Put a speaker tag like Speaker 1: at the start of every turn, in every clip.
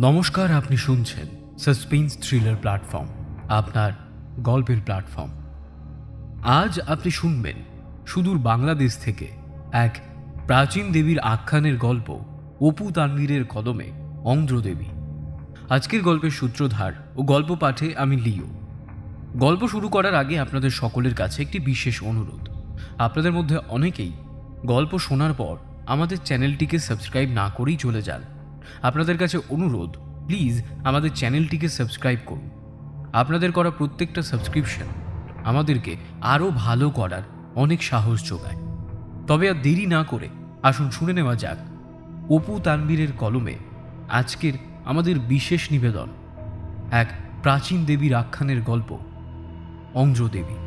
Speaker 1: নমস্কার, আপনি শুনছেন সাসপেন্স থ্রিলার প্ল্যাটফর্ম, আপনার গল্পের প্ল্যাটফর্ম। আজ আপনি শুনবেন সুদূর বাংলাদেশ থেকে এক প্রাচীন দেবীর আখ্যানের গল্প অপু তানভীরের কলমে অন্ধ্রদেবী। আজকের গল্পের সূত্রধার ও গল্প পাঠে আমি লিও। গল্প শুরু করার আগে আপনাদের সকলের কাছে একটি বিশেষ অনুরোধ। আপনাদের মধ্যে অনেকেই গল্প শোনার পর আমাদের চ্যানেলটিকে সাবস্ক্রাইব না করেই চলে যান। আপনাদের কাছে অনুরোধ, প্লিজ আমাদের চ্যানেলটিকে সাবস্ক্রাইব করুন। আপনাদের করা প্রত্যেকটা সাবস্ক্রিপশন আমাদেরকে আরও ভালো করার অনেক সাহস যোগায়। তবে আর দেরি না করে আসুন শুনে নেওয়া যাক অপু তানভীরের কলমে আজকের আমাদের বিশেষ নিবেদন, এক প্রাচীন দেবীর আখ্যানের গল্প অন্ধ্রদেবী।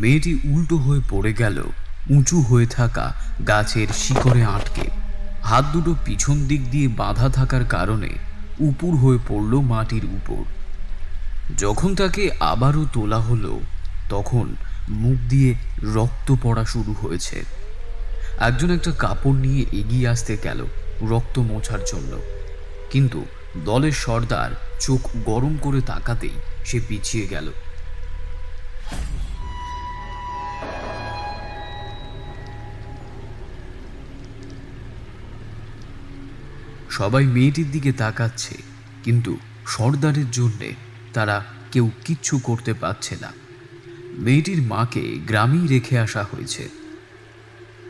Speaker 1: মেয়েটি উল্টো হয়ে পড়ে গেল উঁচু হয়ে থাকা গাছের শিকড়ে আটকে। হাত দুটো পিছন দিক দিয়ে বাঁধা থাকার কারণে উপুর হয়ে পড়ল মাটির উপর। যখন তাকে আবারও তোলা হলো তখন মুখ দিয়ে রক্ত পড়া শুরু হয়েছে। একজন একটা কাপড় নিয়ে এগিয়ে আসতে গেল রক্ত মোছার জন্য, কিন্তু দলের সর্দার চোখ গরম করে তাকাতেই সে পিছিয়ে গেল। সবাই মেয়েটির দিকে তাকাচ্ছে, কিন্তু সর্দারের জন্যে তারা কেউ কিচ্ছু করতে পারছে না। মেয়েটির মাকে গ্রামেই রেখে আসা হয়েছে।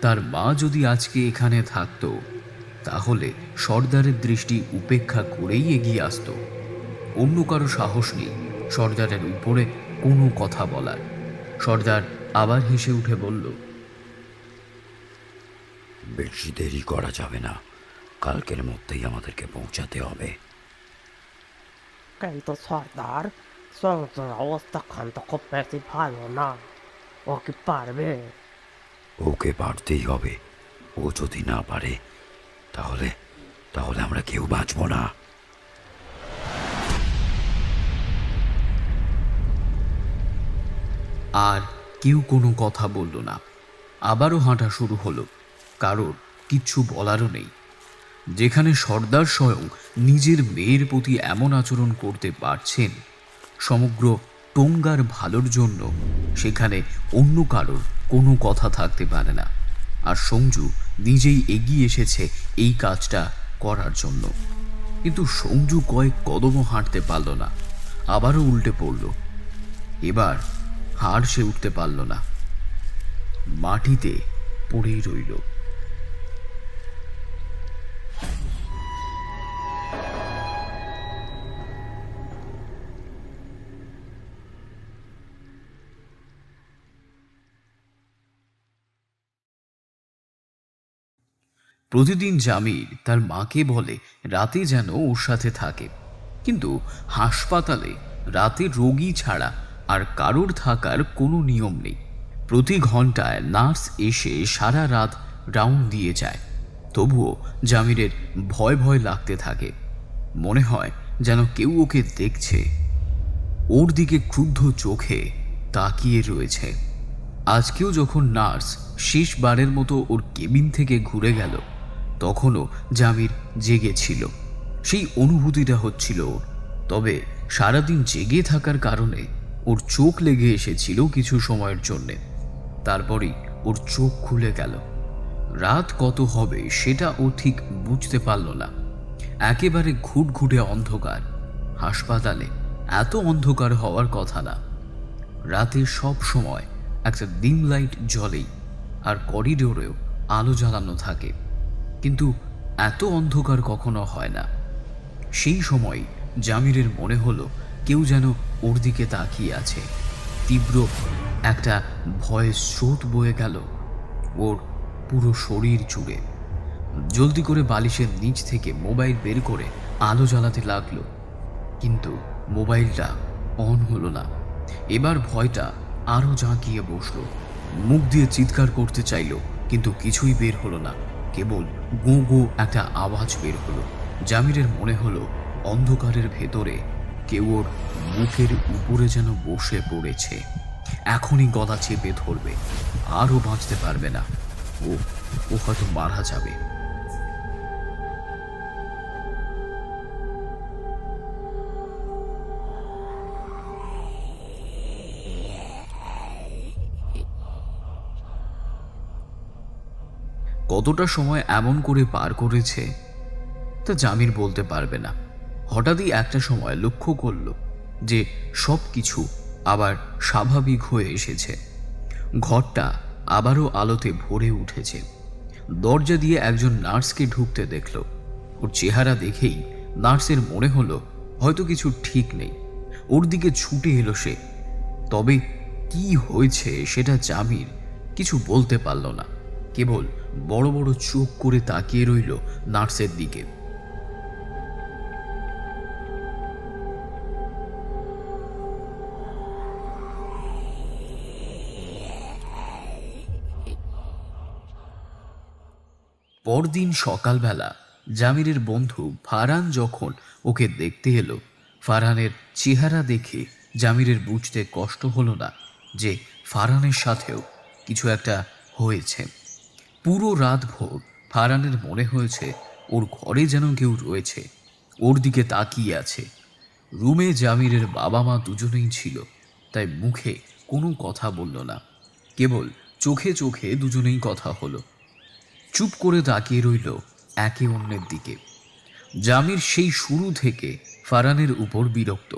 Speaker 1: তার মা যদি আজকে এখানে থাকতো তাহলে সর্দারের দৃষ্টি উপেক্ষা করেই এগিয়ে আসতো। অন্য কারো সাহস নেই সর্দারের উপরে কোনো কথা বলার। সর্দার আবার হেসে উঠে বলল,
Speaker 2: বেশি দেরি করা যাবে না, কালকের মধ্যেই আমাদেরকে পৌঁছাতে হবে।
Speaker 3: কিন্তু সর্দার, সমুদ্রের অবস্থা খান তো খুব বেশি ভালো না। ও কি পারবে?
Speaker 2: ওকে পারতেই হবে। ও যদি না পারে তাহলে তাহলে আমরা কেউ বাঁচব না।
Speaker 1: আর কেউ কোনো কথা বলল না। আবারও হাঁটা শুরু হলো। কারোর কিচ্ছু বলারও নেই। যেখানে সর্দার স্বয়ং নিজের মেয়ের প্রতি এমন আচরণ করতে পারছেন সমগ্র টোঙ্গার ভালোর জন্য, সেখানে অন্য কারোর কোনো কথা থাকতে পারে না। আর সঞ্জু নিজেই এগিয়ে এসেছে এই কাজটা করার জন্য, কিন্তু সঞ্জু কয়েক কদমও হাঁটতে পারল না, আবারও উল্টে পড়ল। এবার হাড় সে উঠতে পারল না, মাটিতে পড়েই রইল। প্রতিদিন জামির তার মাকে বলে রাতে যেন ওর সাথে থাকে, কিন্তু হাসপাতালে রাতে রোগী ছাড়া আর কারোর থাকার কোনো নিয়ম নেই। প্রতি ঘন্টায় নার্স এসে সারা রাত রাউন্ড দিয়ে যায়। তবুও জামিরের ভয় ভয় লাগতে থাকে। মনে হয় যেন কেউ ওকে দেখছে, ওর দিকে ক্রুদ্ধ চোখে তাকিয়ে রয়েছে। আজকেও যখন নার্স শেষবারের মতো ওর কেবিন থেকে ঘুরে গেল তখনও জামির জেগেছিল। সেই অনুভূতিটা হচ্ছিল ওর। তবে সারাদিন জেগে থাকার কারণে ওর চোখ লেগে এসেছিল কিছু সময়ের জন্যে। তারপরেই ওর চোখ খুলে গেল। রাত কত হবে সেটা ও ঠিক বুঝতে পারল না। একেবারে ঘুটঘুটে অন্ধকার। হাসপাতালে এত অন্ধকার হওয়ার কথা না। রাতে সব সময় একটা ডিম লাইট জ্বলেই, আর করিডোরেও আলো জ্বালানো থাকে, কিন্তু এত অন্ধকার কখনো হয় না। সেই সময় জামিরের মনে হলো কেউ যেন ওর দিকে তাকিয়ে আছে। তীব্র একটা ভয়ের স্রোত বয়ে গেল ওর পুরো শরীর জুড়ে। জলদি করে বালিশের নিচ থেকে মোবাইল বের করে আলো জ্বালাতে লাগলো, কিন্তু মোবাইলটা অন হলো না। এবার ভয়টা আরো জাঁকিয়ে বসলো। মুখ দিয়ে চিৎকার করতে চাইল, কিন্তু কিছুই বের হলো না। কেবল গো গো একটা আওয়াজ বের হলো। জামিরের মনে হলো অন্ধকারের ভেতরে কেউ ওর মুখের উপরে যেন বসে পড়েছে। এখনই গলা চেপে ধরবে, আরও বাঁচতে পারবে না। ও ও হয়তো মারা যাবে। কতটা সময় এমন করে পার করেছে তা জামির বলতে পারবে না। হঠাৎই একটা সময় লক্ষ্য করল যে সব কিছু আবার স্বাভাবিক হয়ে এসেছে। ঘরটা আবারও আলোতে ভরে উঠেছে। দরজা দিয়ে একজন নার্সকে ঢুকতে দেখল। ওর চেহারা দেখেই নার্সের মনে হলো হয়তো কিছু ঠিক নেই। ওর দিকে ছুটে এলো সে। তবে কি হয়েছে সেটা জামির কিছু বলতে পারল না। কেবল বড় বড় চোখ করে তাকিয়ে রইল নার্সের দিকে। পরদিন সকালবেলা জামিরের বন্ধু ফারহান যখন ওকে দেখতে এলো, ফারহানের চেহারা দেখে জামিরের বুঝতে কষ্ট হলো না যে ফারহানের সাথেও কিছু একটা হয়েছে। পুরো রাত ভোর ফারহানের মনে হয়েছে ওর ঘরে যেন কেউ রয়েছে, ওর দিকে তাকিয়ে আছে। রুমে জামিরের বাবা মা দুজনেই ছিল, তাই মুখে কোনো কথা বলল না, কেবল চোখে চোখে দুজনেই কথা হলো। চুপ করে তাকিয়ে রইল একে অন্যের দিকে। জামির সেই শুরু থেকে ফারহানের উপর বিরক্ত।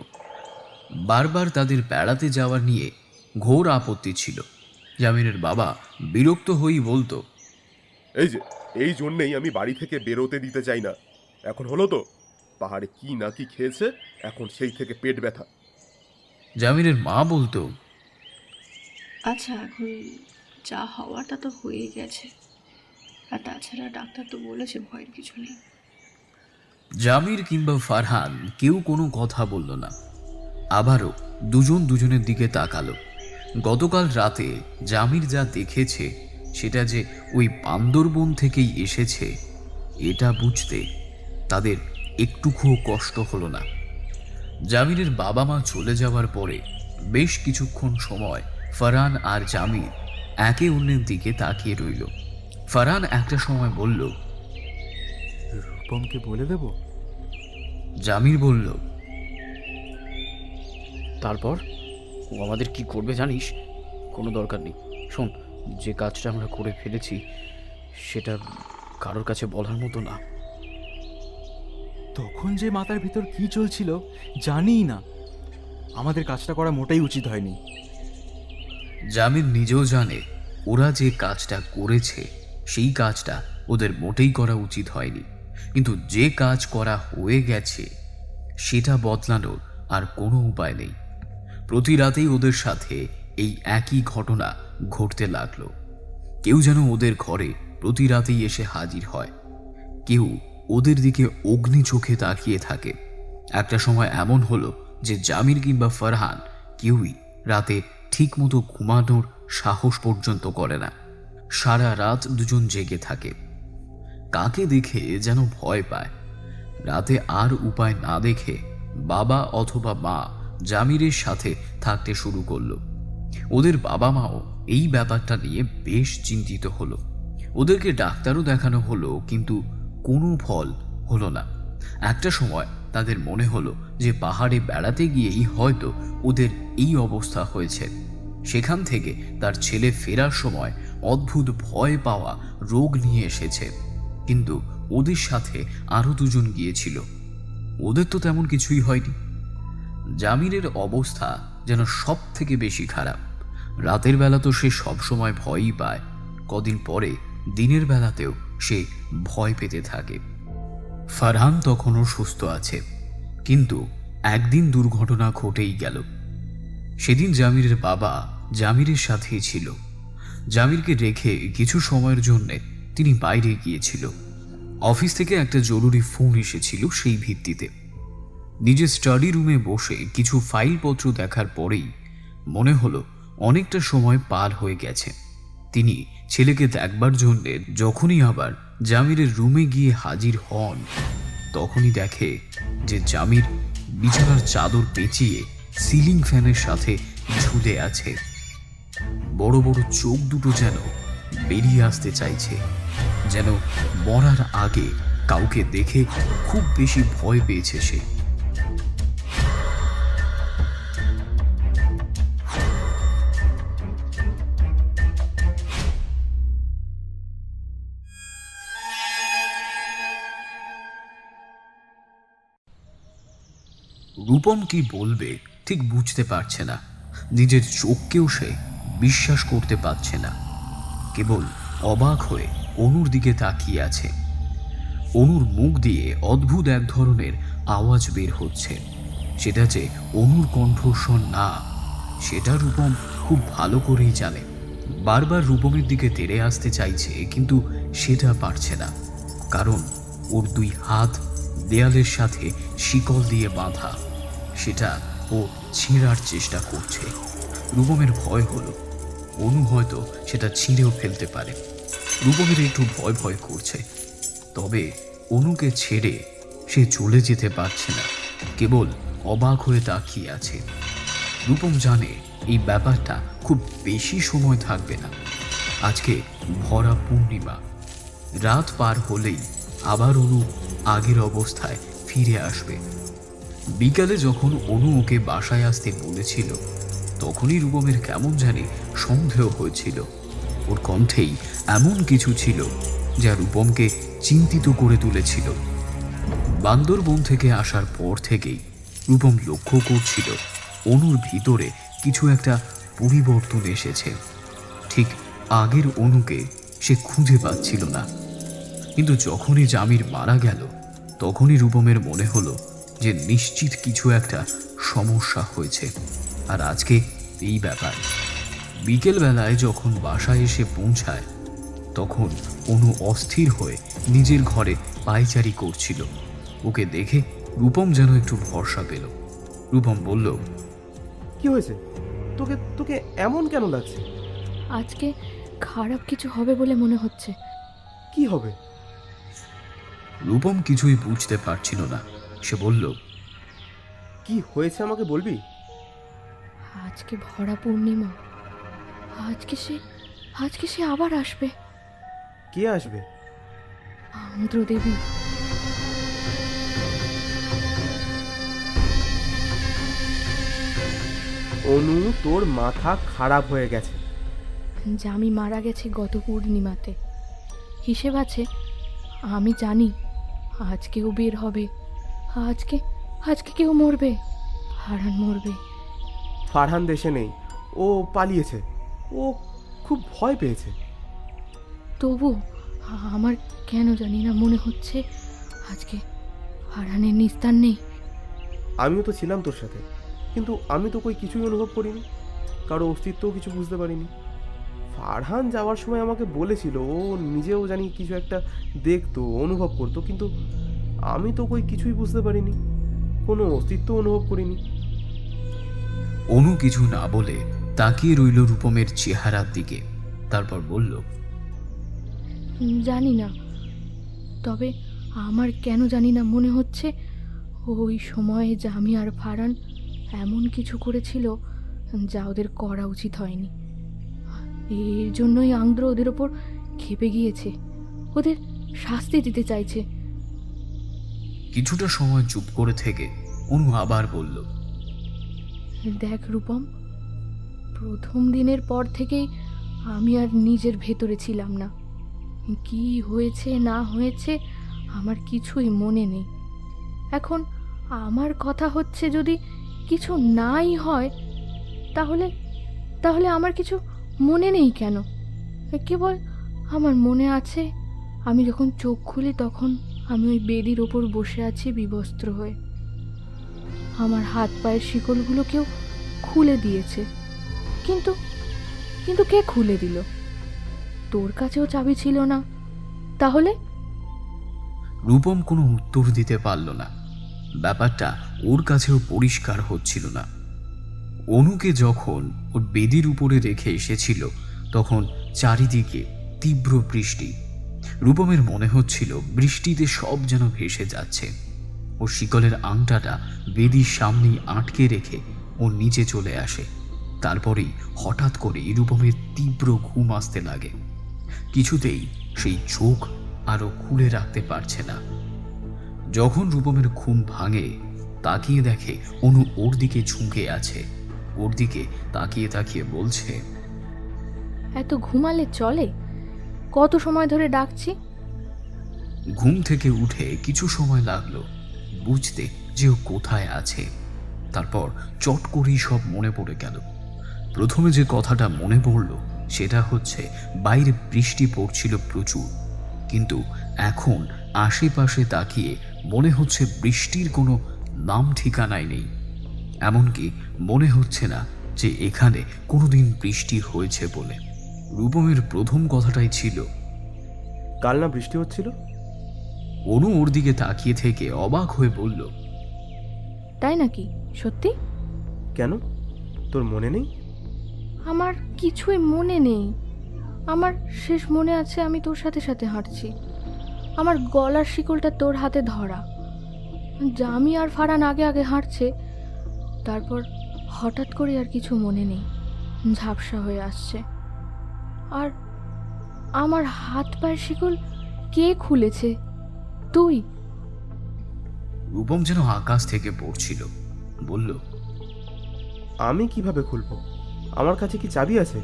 Speaker 1: বারবার তাদের বেড়াতে যাওয়া নিয়ে ঘোর আপত্তি ছিল। জামিরের বাবা বিরক্ত হয়েই বলতো,
Speaker 4: এই জন্যেই আমি বাড়ি থেকে বেরোতে দিতে চাই না। এখন হলো তো, পাহাড়ে কি না কি খেয়েছে, এখন সেই থেকে পেট ব্যথা।
Speaker 1: জামিরের মা বলতো,
Speaker 5: আচ্ছা এখন যা হওয়ার তা তো হয়ে গেছে, আর তাছাড়া ডাক্তার তো বলেছে ভয়ের কিছু নেই।
Speaker 1: জামির কিংবা ফারহান কেউ কোনো কথা বলল না। আবারও দুজন দুজনের দিকে তাকালো। গতকাল রাতে জামির যা দেখেছে সেটা যে ওই বান্দরবন থেকেই এসেছে, এটা বুঝতে তাদের একটুকুও কষ্ট হলো না। জামিরের বাবা মা চলে যাওয়ার পরে বেশ কিছুক্ষণ সময় ফারহান আর জামির একে অন্যের দিকে তাকিয়ে রইল। ফারহান একটা সময় বলল,
Speaker 6: রূপমকে বলে দেব?
Speaker 1: জামির বলল,
Speaker 7: তারপর ও আমাদের কি করবে জানিস? কোনো দরকার নেই। শোন, যে কাজটা আমরা করে ফেলেছি সেটা কারোর কাছে বলার মতো না।
Speaker 6: তখন যে মাথার ভিতর কি চলছিল জানি না। আমাদের কাজটা করা মোটেই উচিত হয়নি।
Speaker 1: জামির নিজেও জানে ওরা যে কাজটা করেছে সেই কাজটা ওদের মোটেই করা উচিত হয়নি, কিন্তু যে কাজ করা হয়ে গেছে সেটা বদলানোর আর কোনো উপায় নেই। প্রতি রাতেই ওদের সাথে এই একই ঘটনা ঘটতে লাগলো। কেউ যেন ওদের ঘরে প্রতি রাতেই এসে হাজির হয়, কেউ ওদের দিকে অগ্নি চোখে তাকিয়ে থাকে। একটা সময় এমন হলো যে জামির কিংবা ফারহান কেউই রাতে ঠিক মতো ঘুমানোর সাহস পর্যন্ত করে না। সারা রাত দুজন জেগে থাকে। কাকে দেখে যেন ভয় পায়। রাতে আর উপায় না দেখে বাবা অথবা মা জামিরের সাথে থাকতে শুরু করলো। ওদের বাবা মাও এই ব্যাপারটা নিয়ে বেশ চিন্তিত হলো। ওদেরকে ডাক্তারও দেখানো হলো, কিন্তু কোনো ফল হলো না। একটা সময় তাদের মনে হলো যে পাহাড়ে বেড়াতে গিয়েই হয়তো ওদের এই অবস্থা হয়েছে। সেখান থেকে তার ছেলে ফেরার সময় অদ্ভুত ভয় পাওয়া রোগ নিয়ে এসেছে, কিন্তু ওদের সাথে আরো দুজন গিয়েছিল, ওদের তো তেমন কিছুই হয়নি। জামিরের অবস্থা যেন সব থেকে বেশি খারাপ। রাতের বেলা তো সে সবসময় ভয়ই পায়, কদিন পরে দিনের বেলাতেও সে ভয় পেতে থাকে। ফারহান তখনও সুস্থ আছে, কিন্তু একদিন দুর্ঘটনা ঘটেই গেল। সেদিন জামিরের বাবা জামিরের সাথেই ছিল। জামিরকে রেখে কিছু সময়ের জন্যে তিনি বাইরে গিয়েছিল। অফিস থেকে একটা জরুরি ফোন এসেছিল, সেই ভিত্তিতে নিজের স্টাডি রুমে বসে কিছু ফাইলপত্র দেখার পরেই মনে হলো অনেকটা সময় পার হয়ে গেছে। তিনি ছেলেকে দেখবার জন্যে যখনই আবার জামিরের রুমে গিয়ে হাজির হন, তখনই দেখে যে জামির বিছানার চাদর পেঁচিয়ে সিলিং ফ্যানের সাথে ঝুলে আছে। বড় বড় চোখ দুটো যেন বেরিয়ে আসতে চাইছে, যেন মরার আগে কাউকে দেখে খুব বেশি ভয় পেয়েছে সে। রূপম কি বলবে ঠিক বুঝতে পারছে না, নিজের চোখকেও সে বিশ্বাস করতে পারছে না। কেবল অবাক হয়ে অনুর দিকে তাকিয়ে আছে। অনুর মুখ দিয়ে অদ্ভুত এক ধরনের আওয়াজ বের হচ্ছে। সেটা যে অনুর কণ্ঠস্বর না, সেটা রূপম খুব ভালো করেই জানে। বারবার রূপমের দিকে তেড়ে আসতে চাইছে, কিন্তু সেটা পারছে না, কারণ ওর দুই হাত দেয়ালের সাথে শিকল দিয়ে বাঁধা। সেটা ও ছিঁড়ার চেষ্টা করছে। রূপমের ভয় হলো অনু হয়তো সেটা ছিঁড়েও ফেলতে পারে। রূপমের একটু ভয় ভয় করছে, তবে অনুকে ছেড়ে সে চলে যেতে পারছে না, কেবল অবাক হয়ে তাকিয়ে আছে। রূপম জানে এই ব্যাপারটা খুব বেশি সময় থাকবে না। আজকে ভরা পূর্ণিমা, রাত পার হলেই আবার অনু আগের অবস্থায় ফিরে আসবে। বিকালে যখন অনু ওকে বাসায় আসতে বলেছিল, তখনই রূপমের কেমন জানি সন্দেহ হয়েছিল। ওর কণ্ঠেই এমন কিছু ছিল যা রূপমকে চিন্তিত করে তুলেছিল। বান্দরবন থেকে আসার পর থেকেই রূপম লক্ষ্য করছিল অনুর ভিতরে কিছু একটা পরিবর্তন এসেছে। ঠিক আগের অনুকে সে খুঁজে পাচ্ছিল না। কিন্তু যখনই জামির মারা গেল, তখনই রূপমের মনে হলো যে নিশ্চিত কিছু একটা সমস্যা হয়েছে। আর আজকে এই ব্যাপার। বিকেলবেলায় যখন বাসায় এসে পৌঁছায়, তখন অনু অস্থির হয়ে নিজের ঘরে পায়চারি করছিল। ওকে দেখে রূপম যেন একটু ভরসা পেল। রূপম বলল,
Speaker 8: কি হয়েছে? তোকে তোকে এমন কেন লাগছে?
Speaker 9: আজকে খারাপ কিছু হবে বলে মনে হচ্ছে।
Speaker 8: কি হবে?
Speaker 1: রূপম কিছুই বুঝতে পারছিল না। সে বলল,
Speaker 8: কি হয়েছে আমাকে বলবি?
Speaker 9: আজকে ভরা পূর্ণিমা, আজকে সে আবার আসবে।
Speaker 8: কে আসবে?
Speaker 9: আন্দ্রদেবী।
Speaker 8: অনু, তোর মাথা খারাপ হয়ে গেছে।
Speaker 9: জামি মারা গেছে গত পূর্ণিমাতে। হিসেব আছে, আমি জানি আজকেও বের হবে। আজকে কেউ মরবে, ফারহান মরবে।
Speaker 8: ফারহান দেশে নেই, ও পালিয়েছে। ও খুব ভয় পেয়েছে।
Speaker 9: তবু আমার কেন জানি না মনে হচ্ছে আজকে ফারহানের নিস্তার নেই।
Speaker 8: আমিও তো ছিলাম তোর সাথে, কিন্তু আমি তো কই কিছুই অনুভব করিনি, কারো অস্তিত্বও কিছু বুঝতে পারিনি। ফারহান যাওয়ার সময় আমাকে বলেছিল ও নিজেও জানি কিছু একটা দেখতো, অনুভব করতো, কিন্তু আমি তো কই কিছুই বুঝতে পারিনি, কোনো অস্তিত্ব অনুভব করিনি।
Speaker 1: অনু কিছু না বলে তাকিয়ে রইল রূপমের চেহারার দিকে। তারপর বলল,
Speaker 9: জানি না, তবে আমার কেন জানি না মনে হচ্ছে ওই সময়ে জামি আর ফারহান এমন কিছু করেছিল যা ওদের করা উচিত হয়নি। এর জন্যই আন্দ্র ওদের ওপর ক্ষেপে গিয়েছে, ওদের শাস্তি দিতে চাইছে।
Speaker 1: কিছুটা সময় চুপ করে থেকে অনু আবার বলল,
Speaker 9: দেখ রূপম, প্রথম দিনের পর থেকেই আমি আর নিজের ভেতরে ছিলাম না। কি হয়েছে না হয়েছে আমার কিছুই মনে নেই। এখন আমার কথা হচ্ছে, যদি কিছু নাই হয় তাহলে আমার কিছু মনে নেই কেন? কেবল আমার মনে আছে আমি যখন চোখ খুলি তখন আমি ওই বেদির ওপর বসে আছি বিবস্ত্র হয়ে। আমার হাত পায়ের শিকলগুলো কেউ খুলে দিয়েছে, কিন্তু কে খুলে দিল? তোর কাছেও চাবি ছিল না, তাহলে?
Speaker 1: রূপম কোনো উত্তর দিতে পারল না। ব্যাপারটা ওর কাছেও পরিষ্কার হচ্ছিল না। অনুকে যখন ওর বেদির উপরে রেখে এসেছিল, তখন চারিদিকে তীব্র বৃষ্টি। রূপমের মনে হচ্ছিল বৃষ্টিতে সব যেন ভেসে যাচ্ছে। ও শিকলের আংটাটা বেদির সামনেই আটকে রেখে ও নিচে চলে আসে। তারপরেই হঠাৎ করে রূপমের তীব্র ঘুম আসতে লাগে। কিছুতেই সেই চোখ আরো খুলে রাখতে পারছে না। যখন রূপমের ঘুম ভাঙে, তাকিয়ে দেখে অনু ওর দিকে ঝুঁকে আছে। ওর দিকে তাকিয়ে তাকিয়ে বলছে,
Speaker 9: এত ঘুমালে চলে? কত সময় ধরে ডাকছি।
Speaker 1: ঘুম থেকে উঠে কিছু সময় লাগলো বুঝতে যে ও কোথায় আছে। তারপর চট করেই সব মনে পড়ে গেল। প্রথমে যে কথাটা মনে পড়ল সেটা হচ্ছে বাইরে বৃষ্টি পড়ছিল প্রচুর, কিন্তু এখন আশেপাশে তাকিয়ে মনে হচ্ছে বৃষ্টির কোনো নাম ঠিকানাই নেই। এমনকি মনে হচ্ছে না যে এখানে কোনোদিন বৃষ্টি হয়েছে বলে। রূপমের প্রথম কথাটাই ছিল,
Speaker 8: কাল না বৃষ্টি হচ্ছিল?
Speaker 1: অনু ওর দিকে তাকিয়ে থেকে অবাক হয়ে বলল,
Speaker 9: তাই নাকি? সত্যি?
Speaker 8: কেন, তোর মনে নেই?
Speaker 9: আমার কিছুই মনে নেই। আমার শেষ মনে আছে আমি তোর সাথে সাথে হাঁটছি, আমার গলার শিকলটা তোর হাতে ধরা, জামি আর ফারহান আগে আগে হাঁটছে। তারপর হঠাৎ করে আর কিছু মনে নেই, ঝাপসা হয়ে আসছে। আর আমার হাত পায়ের শিকল কে খুলেছে? তুই?
Speaker 1: রূপম যেন আকাশ থেকে পড়ছিল। বলল,
Speaker 8: আমি কিভাবে খুলবো? আমার কাছে কি চাবি আছে?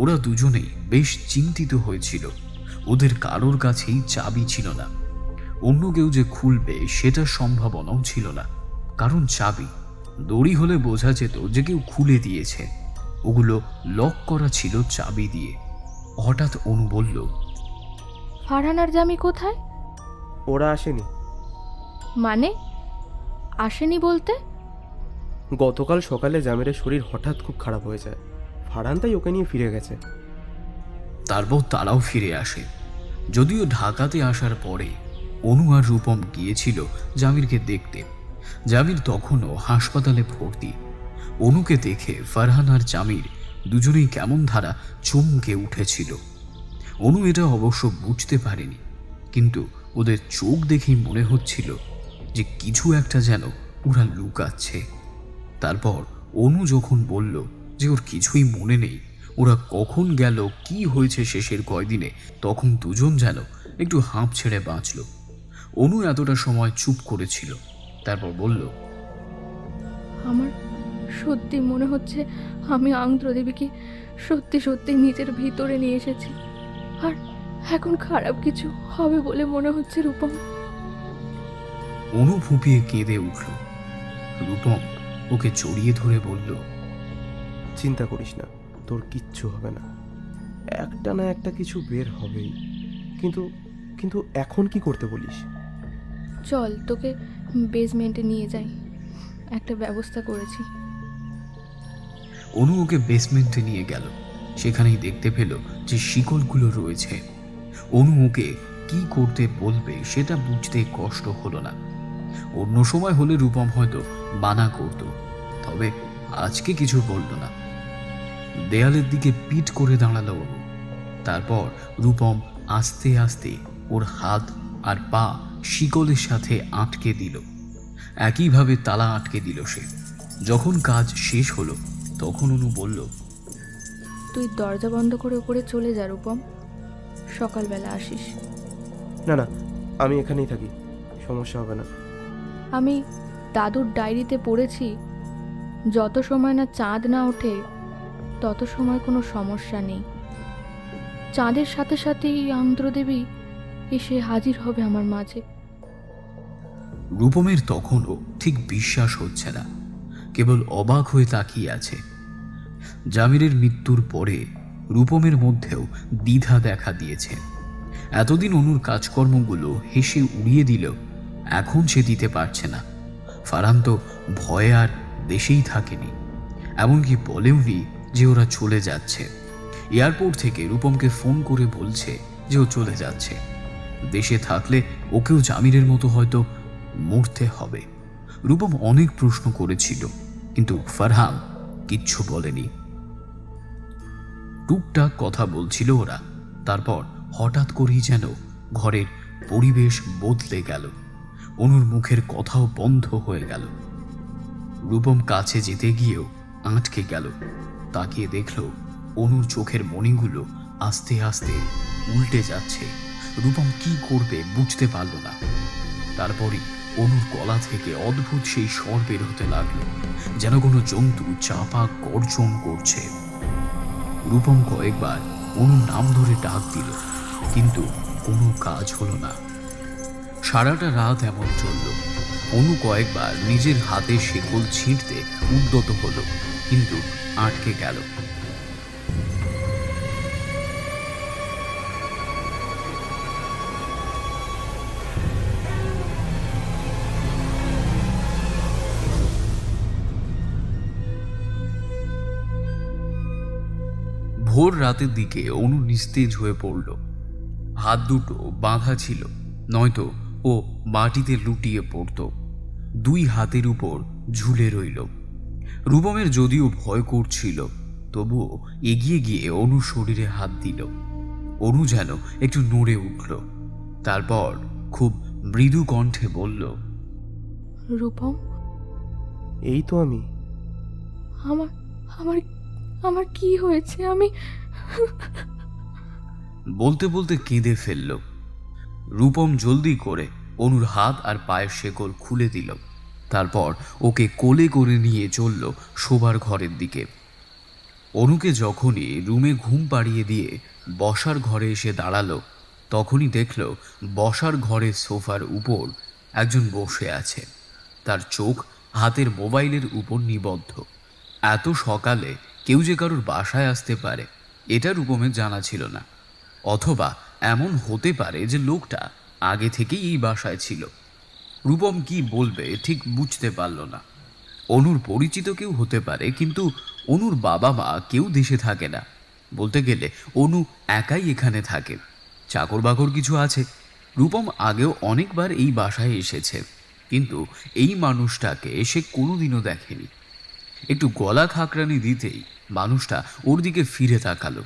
Speaker 1: ওরা দুজনেই বেশ চিন্তিত হয়েছিল। ওদের কারোর কাছেই চাবি ছিল না। অন্য কেউ যে খুলবে সেটার সম্ভাবনাও ছিল না, কারণ চাবি দড়ি হলে বোঝা যেত যে কেউ খুলে দিয়েছে। ওগুলো লক করা ছিল চাবি দিয়ে। হঠাৎ অনু বলল,
Speaker 9: ফারহান আর জামি কোথায়?
Speaker 8: ওরা আসেনি।
Speaker 9: মানে আসেনি বলতে?
Speaker 8: গতকাল সকালে জামিরের শরীর হঠাৎ খুব খারাপ হয়ে যায়, ফারহান তাই ওকে নিয়ে ফিরে গেছে।
Speaker 1: তারপর তারাও ফিরে আসে। যদিও ঢাকাতে আসার পরে অনু আর রূপম গিয়েছিল জামিরকে দেখতে। জামির তখনও হাসপাতালে ভর্তি। অনুকে দেখে ফারহান আর জামির দুজনেই কেমন ধারা চমকে উঠেছিল। অনু এটা অবশ্য বুঝতে পারেনি, কিন্তু ওদের চোখ দেখেই মনে হচ্ছিল যে কিছু একটা যেন ওরা লুকাচ্ছে। তারপর অনু যখন বলল যে ওর কিছুই মনে নেই, ওরা কখন গেল, কি হয়েছে শেষের কয়দিনে, তখন দুজন যেন একটু হাঁপ ছেড়ে বাঁচল। অনু এতটা সময় চুপ করেছিল, তারপর বলল,
Speaker 9: আমার সত্যি মনে হচ্ছে আমি আন্দ্রদেবীকে সত্যি সত্যি নিজের ভিতরে নিয়ে এসেছি, আর এখন খারাপ কিছু হবে বলে মনে হচ্ছে। রূপম।
Speaker 1: অনু ফুঁপিয়ে কেঁদে উঠল। রূপম ওকে জড়িয়ে ধরে বলল,
Speaker 8: চিন্তা করিস না, তোর কিচ্ছু হবে না। একটা না একটা কিছু বের হবেই। কিন্তু কিন্তু এখন কি করতে বলিস?
Speaker 9: চল তোকে বেসমেন্টে নিয়ে যাই, একটা ব্যবস্থা করেছি।
Speaker 1: অনু ওকে বেসমেন্টে নিয়ে গেল। সেখানেই দেখতে পেল যে শিকলগুলো রয়েছে। অনু ওকে কি করতে বলবে সেটা বুঝতে কষ্ট হলো না। অন্য সময় হলে রূপম হয়তো মানা করত, তবে আজকে কিছু বলল না। দেয়ালের দিকে পিঠ করে দাঁড়ালো অনু। তারপর রূপম আস্তে আস্তে ওর হাত আর পা শিকলের সাথে আটকে দিল। একইভাবে তালা আটকে দিল সে। যখন কাজ শেষ হলো তখন অনু বলল,
Speaker 9: তুই দরজা বন্ধ করে উপরে চলে যা রূপম, সকালবেলা আসিস।
Speaker 8: না না, আমি এখানেই থাকি, সমস্যা হবে না।
Speaker 9: আমি দাদুর ডায়েরিতে পড়েছি, যত সময় না চাঁদ না ওঠে তত সময় কোনো সমস্যা নেই। চাঁদের সাথে সাথেই আন্দ্রদেবী এসে হাজির হবে আমার মাঝে।
Speaker 1: রূপমের তখনও ঠিক বিশ্বাস হচ্ছে না, কেবল অবাক হয়ে তাকিয়ে আছে। জামিরের মৃত্যুর পরে রূপমের মধ্যেও দ্বিধা দেখা দিয়েছে। এতদিন অনুর কাজকর্মগুলো হেসে উড়িয়ে দিলেও এখন সে দিতে পারছে না। ফারহান তো ভয়ে আর দেশেই থাকেনি, এমনকি বলেওনি যে ওরা চলে যাচ্ছে। এয়ারপোর্ট থেকে রূপমকে ফোন করে বলছে যে ও চলে যাচ্ছে। দেশে থাকলে ওকেও জামিরের মতো হয়তো মরতে হবে। রূপম অনেক প্রশ্ন করেছিল, কিন্তু ফারহান কিচ্ছু বলেনি। টুকটাক কথা বলছিল ওরা। তারপর হঠাৎ করেই যেন ঘরের পরিবেশ বদলে গেল। অনুর মুখের কথাও বন্ধ হয়ে গেল। রূপম কাছে যেতে গিয়েও আটকে গেল। তাকিয়ে দেখল অনুর চোখের মণিগুলো আস্তে আস্তে উল্টে যাচ্ছে। রূপম কি করবে বুঝতে পারল না। তারপরই অনুর গলা থেকে অদ্ভুত সেই স্বর বের হতে লাগলো, যেন কোনো জন্তু চাপা গর্জন করছে। রূপম কয়েকবার অনুর নাম ধরে ডাক দিল, কিন্তু কোনো কাজ হলো না। সারাটা রাত এমন চলল। অনু কয়েকবার নিজের হাতে শেকল ছিঁড়তে উদ্যত হলো, কিন্তু আটকে গেল। ভোর রাতের দিকে অনু নিস্তেজ হয়ে পড়ল। হাত দুটো বাঁধা ছিল, নয়তো ও মাটিতে লুটিয়ে পড়ত। দুই হাতের উপর ঝুলে রইল। রূপমের যদিও ভয় করছিল, তবুও এগিয়ে গিয়ে অনুর শরীরে হাত দিল। অনু যেন একটু নড়ে উঠল। তারপর খুব মৃদু কণ্ঠে বলল,
Speaker 9: রূপম,
Speaker 8: এই তো আমি।
Speaker 9: আমার আমার আমার কি হয়েছে? আমি
Speaker 1: বলতে বলতে কেঁদে ফেলল। রূপম জলদি করে অনুর হাত আর পায়ের শেকল খুলে দিল। তারপর ওকে কোলে করে নিয়ে চলল শোবার ঘরের দিকে। অনুকে যখনই রুমে ঘুম পাড়িয়ে দিয়ে বসার ঘরে এসে দাঁড়ালো, তখনই দেখল বসার ঘরের সোফার উপর একজন বসে আছে। তার চোখ হাতের মোবাইলের উপর নিবদ্ধ। এত সকালে কেউ যে কারোর বাসায় আসতে পারে এটা রূপমের জানা ছিল না। অথবা এমন হতে পারে যে লোকটা আগে থেকেই এই বাসায় ছিল। রূপম কি বলবে ঠিক বুঝতে পারল না। অনুর পরিচিত কেউ হতে পারে, কিন্তু অনুর বাবা মা কেউ দেশে থাকে না। বলতে গেলে অনু একাই এখানে থাকে। চাকর বাকর কিছু আছে। রূপম আগেও অনেকবার এই বাসায় এসেছে, কিন্তু এই মানুষটাকে সে কোনোদিনও দেখেনি। একটু গলা খাকরানি দিতেই মানুষটা ওর দিকে ফিরে তাকালো।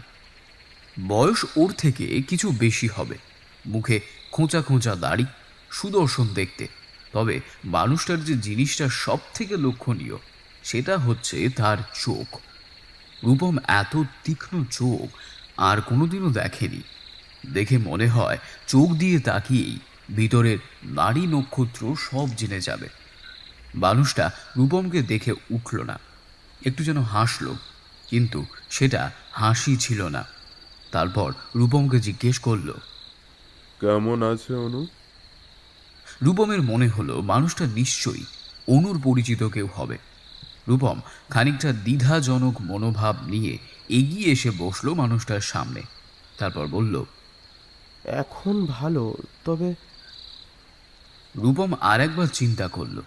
Speaker 1: বয়স ওর থেকে কিছু বেশি হবে, মুখে খোঁচা খোঁচা দাড়ি, সুদর্শন দেখতে। তবে মানুষটার যে জিনিসটা সব থেকে লক্ষণীয় সেটা হচ্ছে তার চোখ। রূপম এত তীক্ষ্ণ চোখ আর কোনোদিনও দেখেনি। দেখে মনে হয় চোখ দিয়ে তাকিয়েই ভিতরের নারী নক্ষত্র সব জেনে যাবে। মানুষটা রূপমকে দেখে উঠল না, একটু যেন হাসল, কিন্তু সেটা হাসি ছিল না। তারপর রূপমকে জিজ্ঞেস করল,
Speaker 4: কেমন আছে অনু?
Speaker 1: রূপমের মনে হলো মানুষটা নিশ্চয়ই অনুর পরিচিত কেউ হবে। রূপম খানিকটা দ্বিধাজনক মনোভাব নিয়ে এগিয়ে এসে বসলো মানুষটার সামনে। তারপর বলল,
Speaker 8: এখন ভালো, তবে
Speaker 1: রূপম আর একবার চিন্তা করল।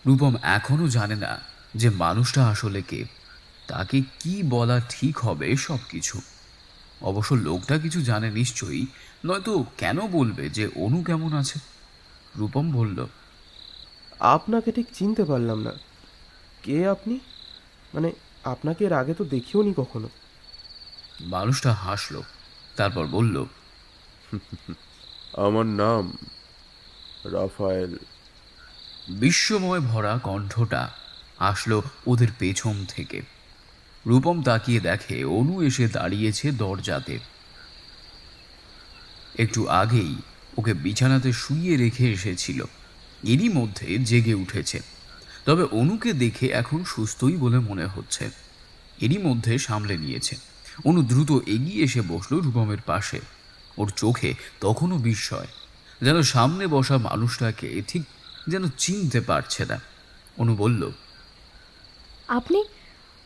Speaker 1: রূপম এখনো জানে না যে মানুষটা আসলে কে, তাকে কি বলা ঠিক হবে সব কিছু। অবশ্য লোকটা কিছু জানে নিশ্চয়ই, নয়তো কেন বলবে যে অনু কেমন আছে। রূপম বলল,
Speaker 8: আপনাকে ঠিক চিনতে পারলাম না। কে আপনি? মানে আপনাকে এর আগে তো দেখিও নি কখনো।
Speaker 1: মানুষটা হাসলো। তারপর বলল,
Speaker 4: আমার নাম রাফায়েল।
Speaker 1: বিস্ময় ভরা কণ্ঠটা আসলো ওদের পেছন থেকে। রূপম তাকিয়ে দেখে অনু এসে দাঁড়িয়েছে দরজাতে। একটু আগেই ওকে বিছানাতে শুইয়ে রেখে এসেছিল, এরই মধ্যে জেগে উঠেছে। তবে অনুকে দেখে এখন সুস্থই বলে মনে হচ্ছে। এরই মধ্যে সামলে নিয়েছে। অনু দ্রুত এগিয়ে এসে বসলো রূপমের পাশে। ওর চোখে তখনও বিস্ময়, যেন সামনে বসা মানুষটাকে ঠিক যেন চিনতে পারছে না। অনু বলল,
Speaker 9: আপনি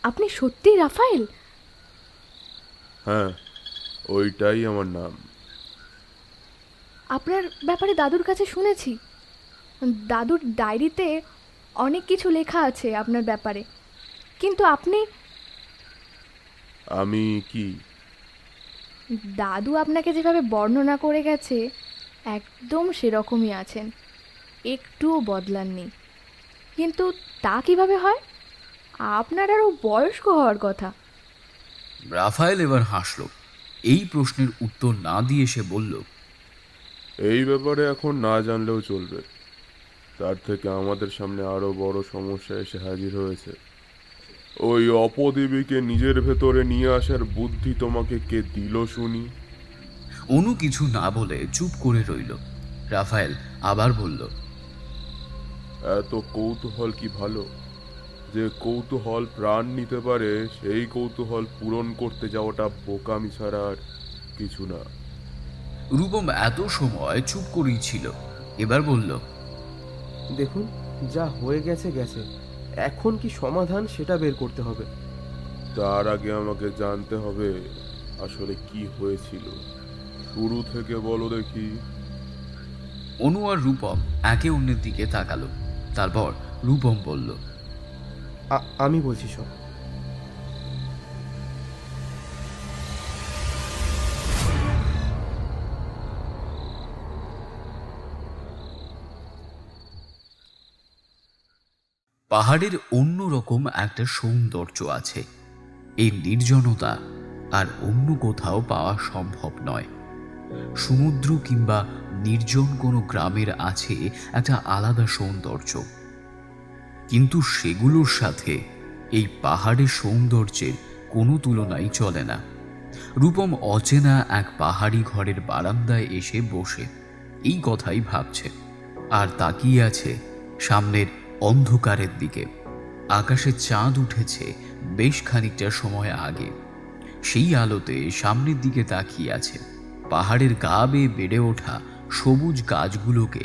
Speaker 9: আপনি সত্যি রাফায়েল?
Speaker 4: হ্যাঁ, ওইটাই আমার নাম।
Speaker 9: আপনার ব্যাপারে দাদুর কাছে শুনেছি। দাদুর ডায়েরিতে অনেক কিছু লেখা আছে আপনার ব্যাপারে, কিন্তু
Speaker 4: আমি কি?
Speaker 9: দাদু আপনাকে যেভাবে বর্ণনা করে গেছে একদম সেরকমই আছেন, একটুও বদলাননি। কিন্তু তা কিভাবে হয়? আপনার আরও বয়স্ক হওয়ার কথা।
Speaker 1: রাফায়েল এবার হাসল। এই প্রশ্নের উত্তর না দিয়ে সে বলল,
Speaker 4: এই ব্যাপারে এখন না জানলেও চলবে। তার থেকে আমাদের সামনে আরো বড় সমস্যা এসে হাজির হয়েছে। ওই অপদেবীকে নিজের ভেতরে নিয়ে আসার বুদ্ধি তোমাকে কে দিল শুনি?
Speaker 1: অনু কিছু না বলে চুপ করে রইল। রাফায়েল আবার বলল,
Speaker 4: এত কৌতূহল কি ভালো? যে কৌতূহল প্রাণ নিতে পারে সেই কৌতূহল পূরণ করতে যাওয়াটা বোকামি ছাড়া আর কিছু না।
Speaker 1: রূপম এত সময় চুপ করেই ছিল। এবার বলল,
Speaker 8: দেখুন, যা হয়ে গেছে গেছে, এখন কি সমাধান সেটা বের করতে হবে।
Speaker 4: তার আগে আমাকে জানতে হবে আসলে কি হয়েছিল। শুরু থেকে বলো দেখি।
Speaker 1: অনু আর রূপম একে অন্যের দিকে তাকালো। তারপর রূপম বলল,
Speaker 8: আমি বলছি সব।
Speaker 1: পাহাড়ের অন্যরকম একটা সৌন্দর্য আছে। এই নির্জনতা আর অন্য কোথাও পাওয়া সম্ভব নয়। সমুদ্র কিংবা নির্জন কোনো গ্রামের আছে একটা আলাদা সৌন্দর্য, কিন্তু সেগুলোর সাথে এই পাহাড়ের সৌন্দর্যের কোনো তুলনাই চলে না। রূপম অচেনা এক পাহাড়ি ঘরের বারান্দায় এসে বসে এই কথাই ভাবছে আর তাকিয়ে আছে সামনের অন্ধকারের দিকে। আকাশে চাঁদ উঠেছে বেশ খানিকটা সময় আগে। সেই আলোতে সামনের দিকে তাকিয়ে আছে। পাহাড়ের গা বেয়ে বেড়ে ওঠা সবুজ গাছগুলোকে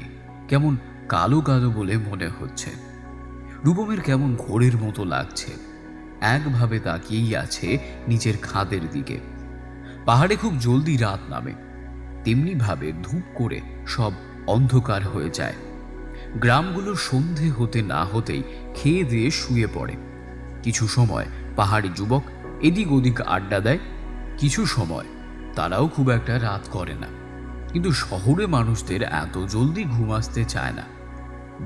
Speaker 1: কেমন কালো কালো বলে মনে হচ্ছে। রূপমের কেমন ঘোরের মতো লাগছে। একভাবে তাকিয়েই আছে নিচের খাদের দিকে। পাহাড়ে খুব জলদি রাত নামে, তেমনি ভাবে ধূপ করে সব অন্ধকার হয়ে যায়। গ্রামগুলোর সন্ধে হতে না হতেই খেয়ে দিয়ে শুয়ে পড়ে। কিছু সময় পাহাড়ি যুবক এদিক ওদিক আড্ডা দেয়। কিছু সময় তারাও খুব একটা রাত করে না, কিন্তু শহরে মানুষদের এত জলদি ঘুম আসতে চায় না।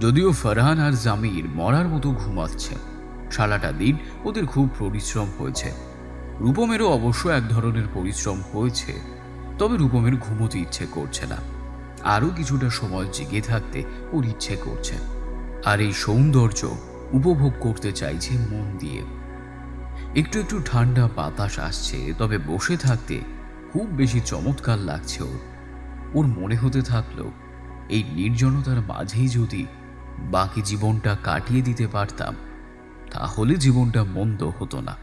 Speaker 1: যদিও ফারহান আর জামির মরার মতো ঘুমাচ্ছে। সারাটা দিন ওদের খুব পরিশ্রম হয়েছে। রূপমেরও অবশ্য এক ধরনের পরিশ্রম হয়েছে, তবে রূপমের ঘুমোতে ইচ্ছে করছে না। আরও কিছুটা সময় জেগে থাকতে ওর ইচ্ছে করছে, আর এই সৌন্দর্য উপভোগ করতে চাইছে মন দিয়ে। একটু একটু ঠান্ডা বাতাস আসছে, তবে বসে থাকতে খুব বেশি চমৎকার লাগছে ওর মনে হতে থাকলো এই নির্জনতার মাঝেই যদি বাকি জীবনটা কাটিয়ে দিতে পারতাম তাহলে জীবনটা মন্দ হতো না।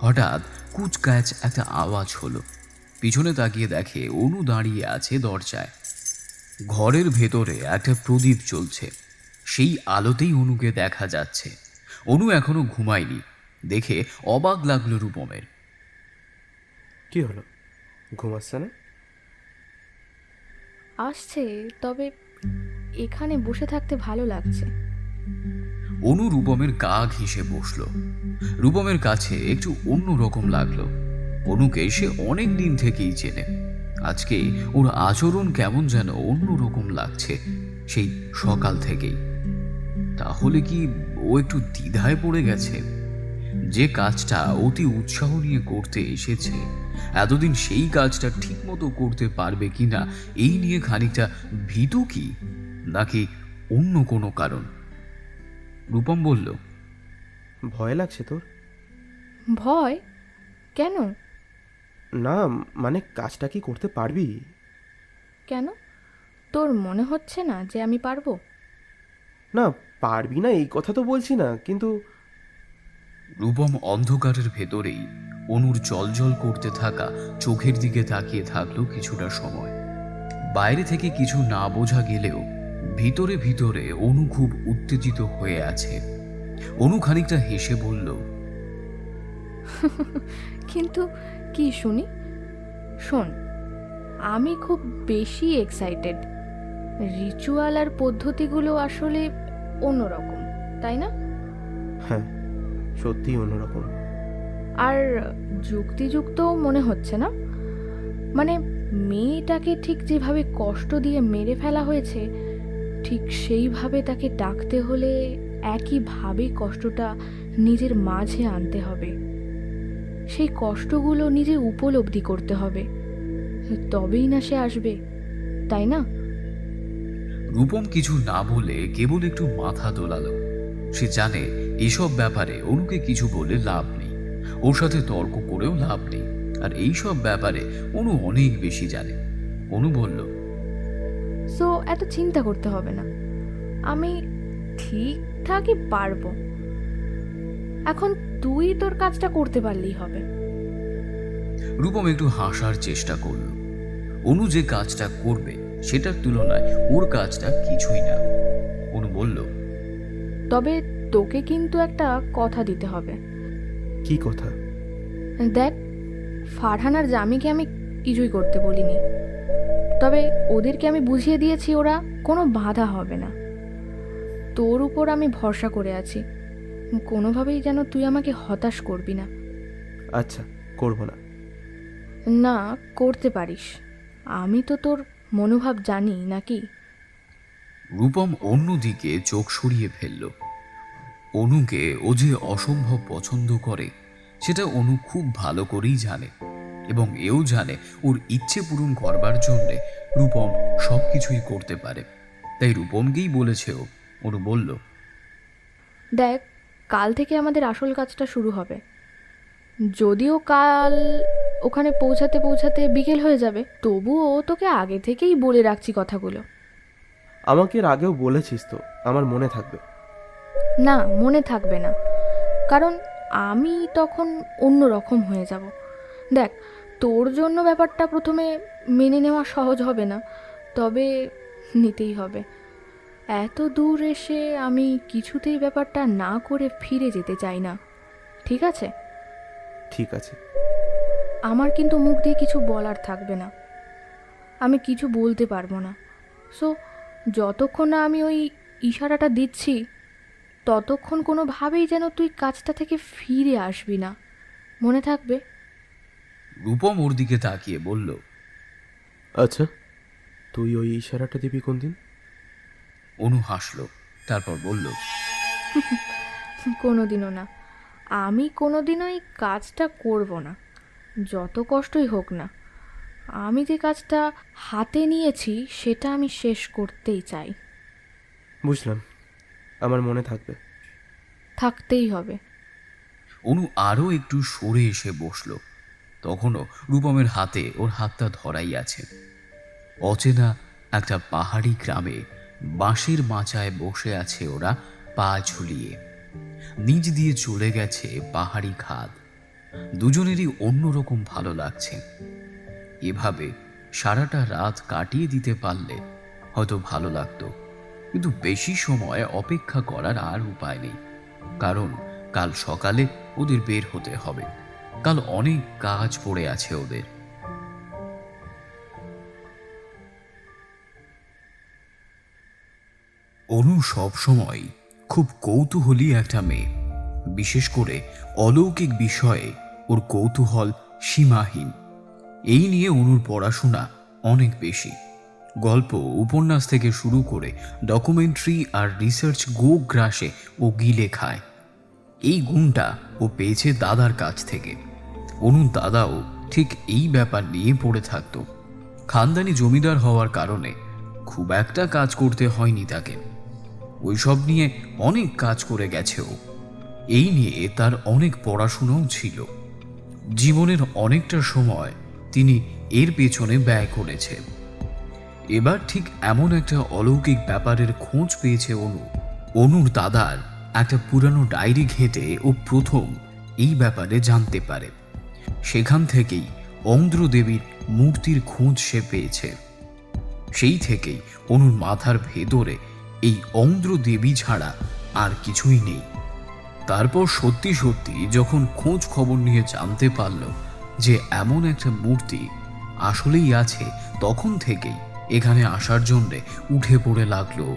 Speaker 1: হঠাৎ কুচকাচ একটা আওয়াজ হলো। পিছনে তাকিয়ে দেখে অনু দাঁড়িয়ে আছে দরজায়। ঘরের ভেতরে একটা প্রদীপ জ্বলছে, সেই আলোতেই অনুকে দেখা যাচ্ছে। অনু এখনো ঘুমায়নি দেখে অবাক লাগলো রূপমের।
Speaker 8: কি হলো, ঘুমাচ্ছে না?
Speaker 9: আসছে, তবে এখানে বসে থাকতে ভালো লাগছে।
Speaker 1: অনু রূপমের গা ঘেঁষে বসল। রূপমের কাছে একটু অন্য রকম লাগলো। অনুকে সে অনেক দিন থেকেই চেনে। আজকে ওর আচরণ কেমন যেন অন্য রকম লাগছে সেই সকাল থেকেই। তাহলে কি ও একটু দ্বিধায় পড়ে গেছে? যে কাজটা অতি উৎসাহ নিয়ে করতে এসেছে এতদিন, সেই কাজটা ঠিক মতো করতে পারবে কিনা এই নিয়ে খানিকটা ভীতু কি, নাকি অন্য কোনো কারণ? রূপম বলল,
Speaker 8: ভয় লাগছে তোর?
Speaker 9: ভয় কেন?
Speaker 8: না, মানে কাজটা কি করতে পারবি?
Speaker 9: কেন, তোর মনে হচ্ছে না যে আমি পারবো?
Speaker 8: না, পারবি না এই কথা তো বলছি না, কিন্তু
Speaker 1: রূপম অন্ধকারের ভেতরেই অনুর জলজল করতে থাকা চোখের দিকে তাকিয়ে থাকলো কিছুটা সময়। বাইরে থেকে কিছু না বোঝা গেলেও ভিতরে ভিতরে অনু খুব উত্তেজিত হয়ে আছে। অনু খানিকটা হেসে বলল,
Speaker 9: কিন্তু কি শুনি? শোন, আমি খুব বেশি এক্সাইটেড। রিচুয়াল আর পদ্ধতিগুলো আসলে অন্যরকম, তাই না?
Speaker 8: হ্যাঁ, সত্যি অন্যরকম।
Speaker 9: আর যুক্তিযুক্তও মনে হচ্ছে না। মানে মেয়েটাকে ঠিক যেভাবে কষ্ট দিয়ে মেরে ফেলা হয়েছে, ঠিক সেইভাবে তাকে ডাকতে হলে একইভাবে কষ্টটা নিজের মাঝে আনতে হবে। সেই কষ্টগুলো নিজে উপলব্ধি করতে হবে, তবেই না সে আসবে, তাই না?
Speaker 1: রূপম কিছু না বলে কেবল একটু মাথা দোলালো। সে জানে এসব ব্যাপারে অনুকে কিছু বলে লাভ নেই, ওর সাথে তর্ক করেও লাভ নেই, আর এইসব ব্যাপারে অনু অনেক বেশি জানে। অনু বলল,
Speaker 9: সো এত চিন্তা করতে হবে না, আমি ঠিকঠাকই পারবো। এখন তুই তোর কাজটা করতে পারলেই হবে।
Speaker 1: রূপম একটু হাসার চেষ্টা করল। অনু যে কাজটা করবে সেটার তুলনায় ওর কাজটা কিছুই না। অনু বলল,
Speaker 9: তবে তোকে কিন্তু একটা কথা দিতে হবে।
Speaker 8: কি কথা?
Speaker 9: দেখ, ফারহান আর জামিকে আমি কিছুই করতে বলিনি, তবে ওদেরকে আমি বুঝিয়ে দিয়েছি ওরা কোনো বাধা হবে না। তোর উপর আমি ভরসা করে আছি, কোনোভাবেই যেন তুই আমাকে হতাশ করবি না।
Speaker 8: আচ্ছা, করব না।
Speaker 9: না, করতে পারিস, আমি তো তোর মনোভাব জানি নাকি।
Speaker 1: রূপম অন্যদিকে চোখ সরিয়ে ফেলল। অনুকে ও যে অসম্ভব পছন্দ করে সেটা অনু খুব ভালো করেই জানে, এবং এও জানে ওর ইচ্ছে পূরণ করবার জন্যে রূপম সব কিছুই করতে পারে। তাই রূপমকেই বলেছে ও। অনু বলল,
Speaker 9: দেখ, কাল থেকে আমাদের আসল কাজটা শুরু হবে। যদিও কাল ওখানে পৌঁছাতে পৌঁছাতে বিকেল হয়ে যাবে, তবুও তোকে আগে থেকেই বলে রাখছি কথাগুলো।
Speaker 8: আমাকে এর আগেও বলেছিস তো, আমার মনে থাকবে।
Speaker 9: না, মনে থাকবে না, কারণ আমি তখন অন্য রকম হয়ে যাব। দেখ, তোর জন্য ব্যাপারটা প্রথমে মেনে নেওয়া সহজ হবে না, তবে নিতেই হবে। এত দূর এসে আমি কিছুতেই ব্যাপারটা না করে ফিরে যেতে চাই না, ঠিক আছে?
Speaker 8: ঠিক আছে।
Speaker 9: আমার কিন্তু মুখ দিয়ে কিছু বলার থাকবে না, আমি কিছু বলতে পারবো না। সো যতক্ষণ না আমি ওই ইশারাটা দিচ্ছি, ততক্ষণ কোনোভাবেই যেন তুই কাজটা থেকে ফিরে আসবি না, মনে থাকবে?
Speaker 1: রূপম ওর দিকে তাকিয়ে বলল,
Speaker 8: আচ্ছা, তুই ওই ইশারাটা দিবি কোন দিন?
Speaker 1: অনু হাসল, তারপর বলল,
Speaker 9: কোনোদিনও না, আমি কোনোদিনও এই কাজটা করব না, যত কষ্টই হোক না। আমি যে কাজটা হাতে নিয়েছি সেটা আমি শেষ করতেই চাই।
Speaker 8: বুঝলাম, আমার মনে থাকবে।
Speaker 9: থাকতেই হবে।
Speaker 1: অনু আরও একটু সরে এসে বসল। তখনও রূপমের হাতে ওর হাতটা ধরাই আছে। অচেনা একটা পাহাড়ি গ্রামে বাঁশের মাচায় বসে আছে ওরা, পা ঝুলিয়ে। নিচ দিয়ে চলে গেছে পাহাড়ি খাদ। দুজনেরই অন্যরকম ভালো লাগছে। এভাবে সারাটা রাত কাটিয়ে দিতে পারলে হয়তো ভালো লাগতো, কিন্তু বেশি সময় অপেক্ষা করার আর উপায় নেই, কারণ কাল সকালে ওদের বের হতে হবে। কাল অনেক কাজ পড়ে আছে ওদের। অনু সবসময় খুব কৌতূহলী একটা মেয়ে, বিশেষ করে অলৌকিক বিষয়ে ওর কৌতূহল সীমাহীন। এই নিয়ে অনুর পড়াশোনা অনেক বেশি। গল্প, উপন্যাস থেকে শুরু করে ডকুমেন্টারি আর রিসার্চ গ্রাসে ও গিলে খায়। এই গুণটা ও পেয়েছে দাদার কাছ থেকে। অনুর দাদাও ঠিক এই ব্যাপার নিয়ে পড়ে থাকত। খানদানি জমিদার হওয়ার কারণে খুব একটা কাজ করতে হয়নি তাকে। ওইসব নিয়ে অনেক কাজ করে গেছে ও। এই নিয়ে তার অনেক পড়াশোনাও ছিল। জীবনের অনেকটা সময় তিনি এর পেছনে ব্যয় করেছে। এবার ঠিক এমন একটা অলৌকিক ব্যাপারের খোঁজ পেয়েছে অনু। অনুর দাদার একটা পুরানো ডায়েরি ঘেঁটে ও প্রথম এই ব্যাপারে জানতে পারে। সেখান থেকেই অন্ধ্র দেবীর মূর্তির খোঁজ সে পেয়েছে। সেই থেকেই অনুর মাথার ভেতরে এই অন্ধ্র দেবী ছাড়া আর কিছুই নেই। তারপর সত্যি সত্যি যখন খোঁজ খবর নিয়ে জানতে পারল যে এমন একটা মূর্তি আসলেই আছে, তখন থেকেই এখানে আসার জন্যে উঠে পড়ে লাগলো।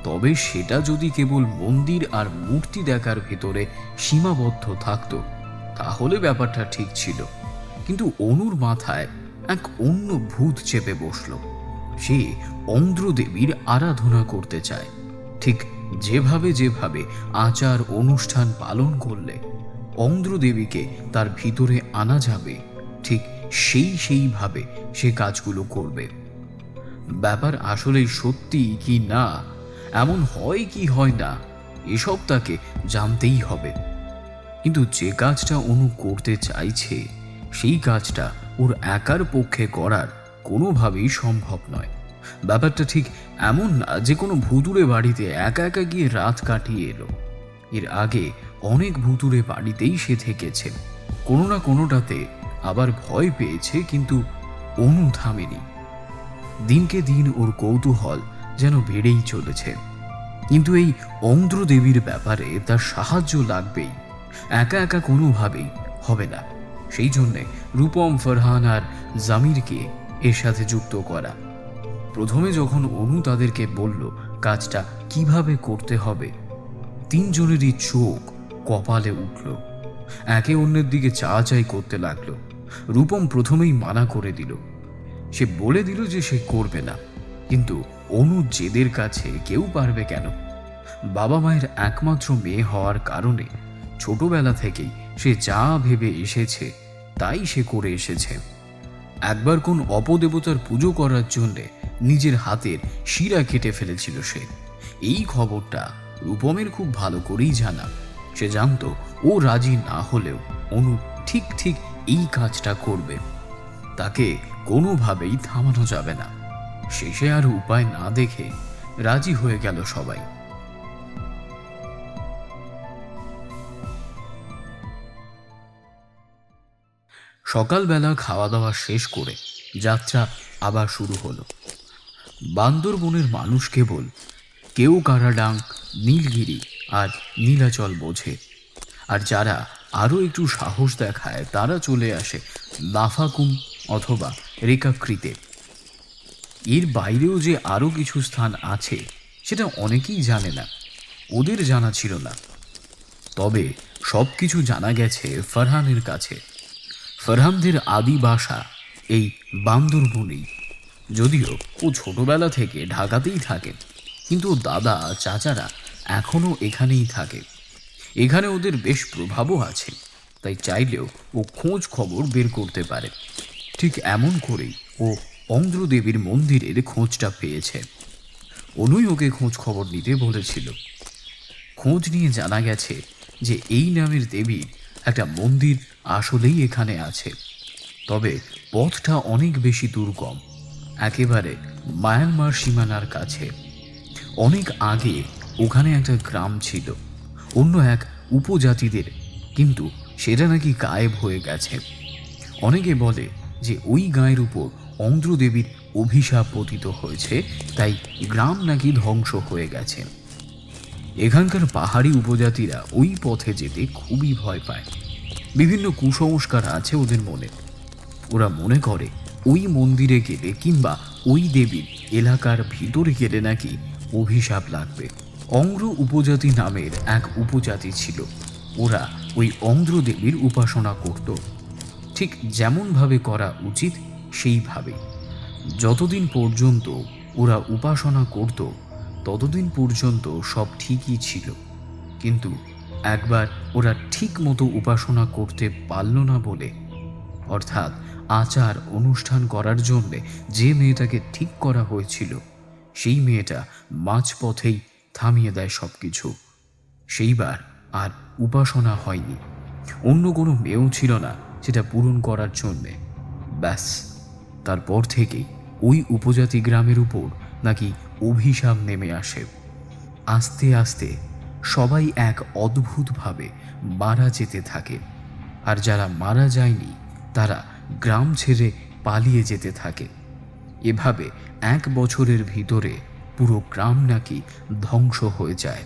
Speaker 1: তবে সেটা যদি কেবল মন্দির আর মূর্তি দেখার ভেতরে সীমাবদ্ধ থাকতো তাহলে ব্যাপারটা ঠিক ছিল, কিন্তু অনুর মাথায় এক অন্য ভূত চেপে বসল। সে অন্ধ্র দেবীর আরাধনা করতে চায়, ঠিক যেভাবে যেভাবে আচার অনুষ্ঠান পালন করলে অন্ধ্রদেবীকে তার ভিতরে আনা যাবে, ঠিক সেইভাবে সে কাজগুলো করবে। ব্যাপার আসলেই সত্যি কি না, এমন হয় কি হয় না, এসব তাকে জানতেই হবে। কিন্তু যে কাজটা অনু করতে চাইছে সেই কাজটা ওর একার পক্ষে করার কোনোভাবেই সম্ভব নয়। ব্যাপারটা ঠিক এমন না যে কোনো ভুতুড়ে বাড়িতে একা একা গিয়ে রাত কাটিয়ে এলো। এর আগে অনেক ভুতুড়ে বাড়িতেই সে থেকেছে, কোনো না কোনোটাতে আবার ভয় পেয়েছে, কিন্তু অনু থামেনি। দিনকে দিন ওর কৌতূহল যেন বেড়েই চলেছে। কিন্তু এই অন্ধ্রদেবীর ব্যাপারে তার সাহায্য লাগবেই, একা একা কোনোভাবেই হবে না। সেই জন্যে রূপম, ফরহান আর জামিরকে এর সাথে যুক্ত করা। প্রথমে যখন অনু তাদেরকে বলল কাজটা কিভাবে করতে হবে, তিনজনেরই চোখ কপালে উঠল, একে অন্যের দিকে চাই করতে লাগলো। রূপম প্রথমেই মানা করে দিল, সে বলে দিল যে সে করবে না। কিন্তু অনু জেদের কাছে কেউ পারবে কেন? বাবা মায়ের একমাত্র মেয়ে হওয়ার কারণে ছোটবেলা থেকেই সে যা ভেবে এসেছে তাই সে করে এসেছে। একবার কোন অপদেবতার পুজো করার জন্যে নিজের হাতের শিরা কেটে ফেলেছিল সে। এই খবরটা রূপমের খুব ভালো করেই জানা। সে জানতো ও রাজি না হলেও অনু ঠিক এই কাজটা করবে, তাকে কোনোভাবেই থামানো যাবে না। শেষে আর উপায় না দেখে রাজি হয়ে গেল সবাই। সকালবেলা খাওয়া দাওয়া শেষ করে যাত্রা আবার শুরু হলো। বান্দরবনের মানুষ কেবল কেউ কারাডাং, নীলগিরি আর নীলাচল বোঝে, আর যারা আরও একটু সাহস দেখায় তারা চলে আসে লাফাকুম অথবা রেকাকৃতে। এর বাইরেও যে আরও কিছু স্থান আছে সেটা অনেকেই জানে না, ওদের জানা ছিল না। তবে সব কিছু জানা গেছে ফরহানের কাছে। ফরহানদের আদি বাসা এই বান্দরবনেই, যদিও ও ছোটবেলা থেকে ঢাকাতেই থাকে, কিন্তু দাদা চাচারা এখনও এখানেই থাকে। এখানে ওদের বেশ প্রভাবও আছে, তাই চাইলেও ও খোঁজ খবর বের করতে পারে। ঠিক এমন করেই ও অন্ধ্রদেবীর মন্দিরের খোঁজটা পেয়েছে। অনুই ওকে খোঁজ খবর নিতে বলেছিল। খোঁজ নিয়ে জানা গেছে যে এই নামের দেবীর একটা মন্দির আসলেই এখানে আছে, তবে পথটা অনেক বেশি দুর্গম, একেবারে মায়ানমার সীমানার কাছে। অনেক আগে ওখানে একটা গ্রাম ছিল অন্য এক উপজাতিদের, কিন্তু সেটা নাকি গায়েব হয়ে গেছে। অনেকে বলে যে ওই গায়ের উপর অন্ধ্রদেবীর অভিশাপ পতিত হয়েছে, তাই গ্রাম নাকি ধ্বংস হয়ে গেছে। এখানকার পাহাড়ি উপজাতিরা ওই পথে যেতে খুবই ভয় পায়। বিভিন্ন কুসংস্কার আছে ওদের মনে। ওরা মনে করে ওই মন্দিরে গেলে কিংবা ওই দেবীর এলাকার ভিতরে গেলে নাকি অভিশাপ লাগবে। অন্ধ্র উপজাতি নামের এক উপজাতি ছিল, ওরা ওই অন্ধ্রদেবীর উপাসনা করত, ঠিক যেমনভাবে করা উচিত সেইভাবে। যতদিন পর্যন্ত ওরা উপাসনা করত ততদিন পর্যন্ত সব ঠিকই ছিল, কিন্তু একবার ওরা ঠিক মতো উপাসনা করতে পারল না বলে, অর্থাৎ আচার অনুষ্ঠান করার জন্যে যে মেয়েটাকে ঠিক করা হয়েছিল সেই মেয়েটা মাঝপথেই থামিয়ে দেয় সব কিছু। সেইবার আর উপাসনা হয়নি, অন্য কোনো মেয়েও ছিল না সেটা পূরণ করার জন্যে। ব্যাস, তারপর থেকেই ওই উপজাতি গ্রামের উপর নাকি অভিশাপ নেমে আসে। আস্তে আস্তে সবাই এক অদ্ভুতভাবে মারা যেতে থাকে, আর যারা মারা যায়নি তারা গ্রাম ছেড়ে পালিয়ে যেতে থাকে। এভাবে 1 বছরের ভিতরে পুরো গ্রাম নাকি ধ্বংস হয়ে যায়।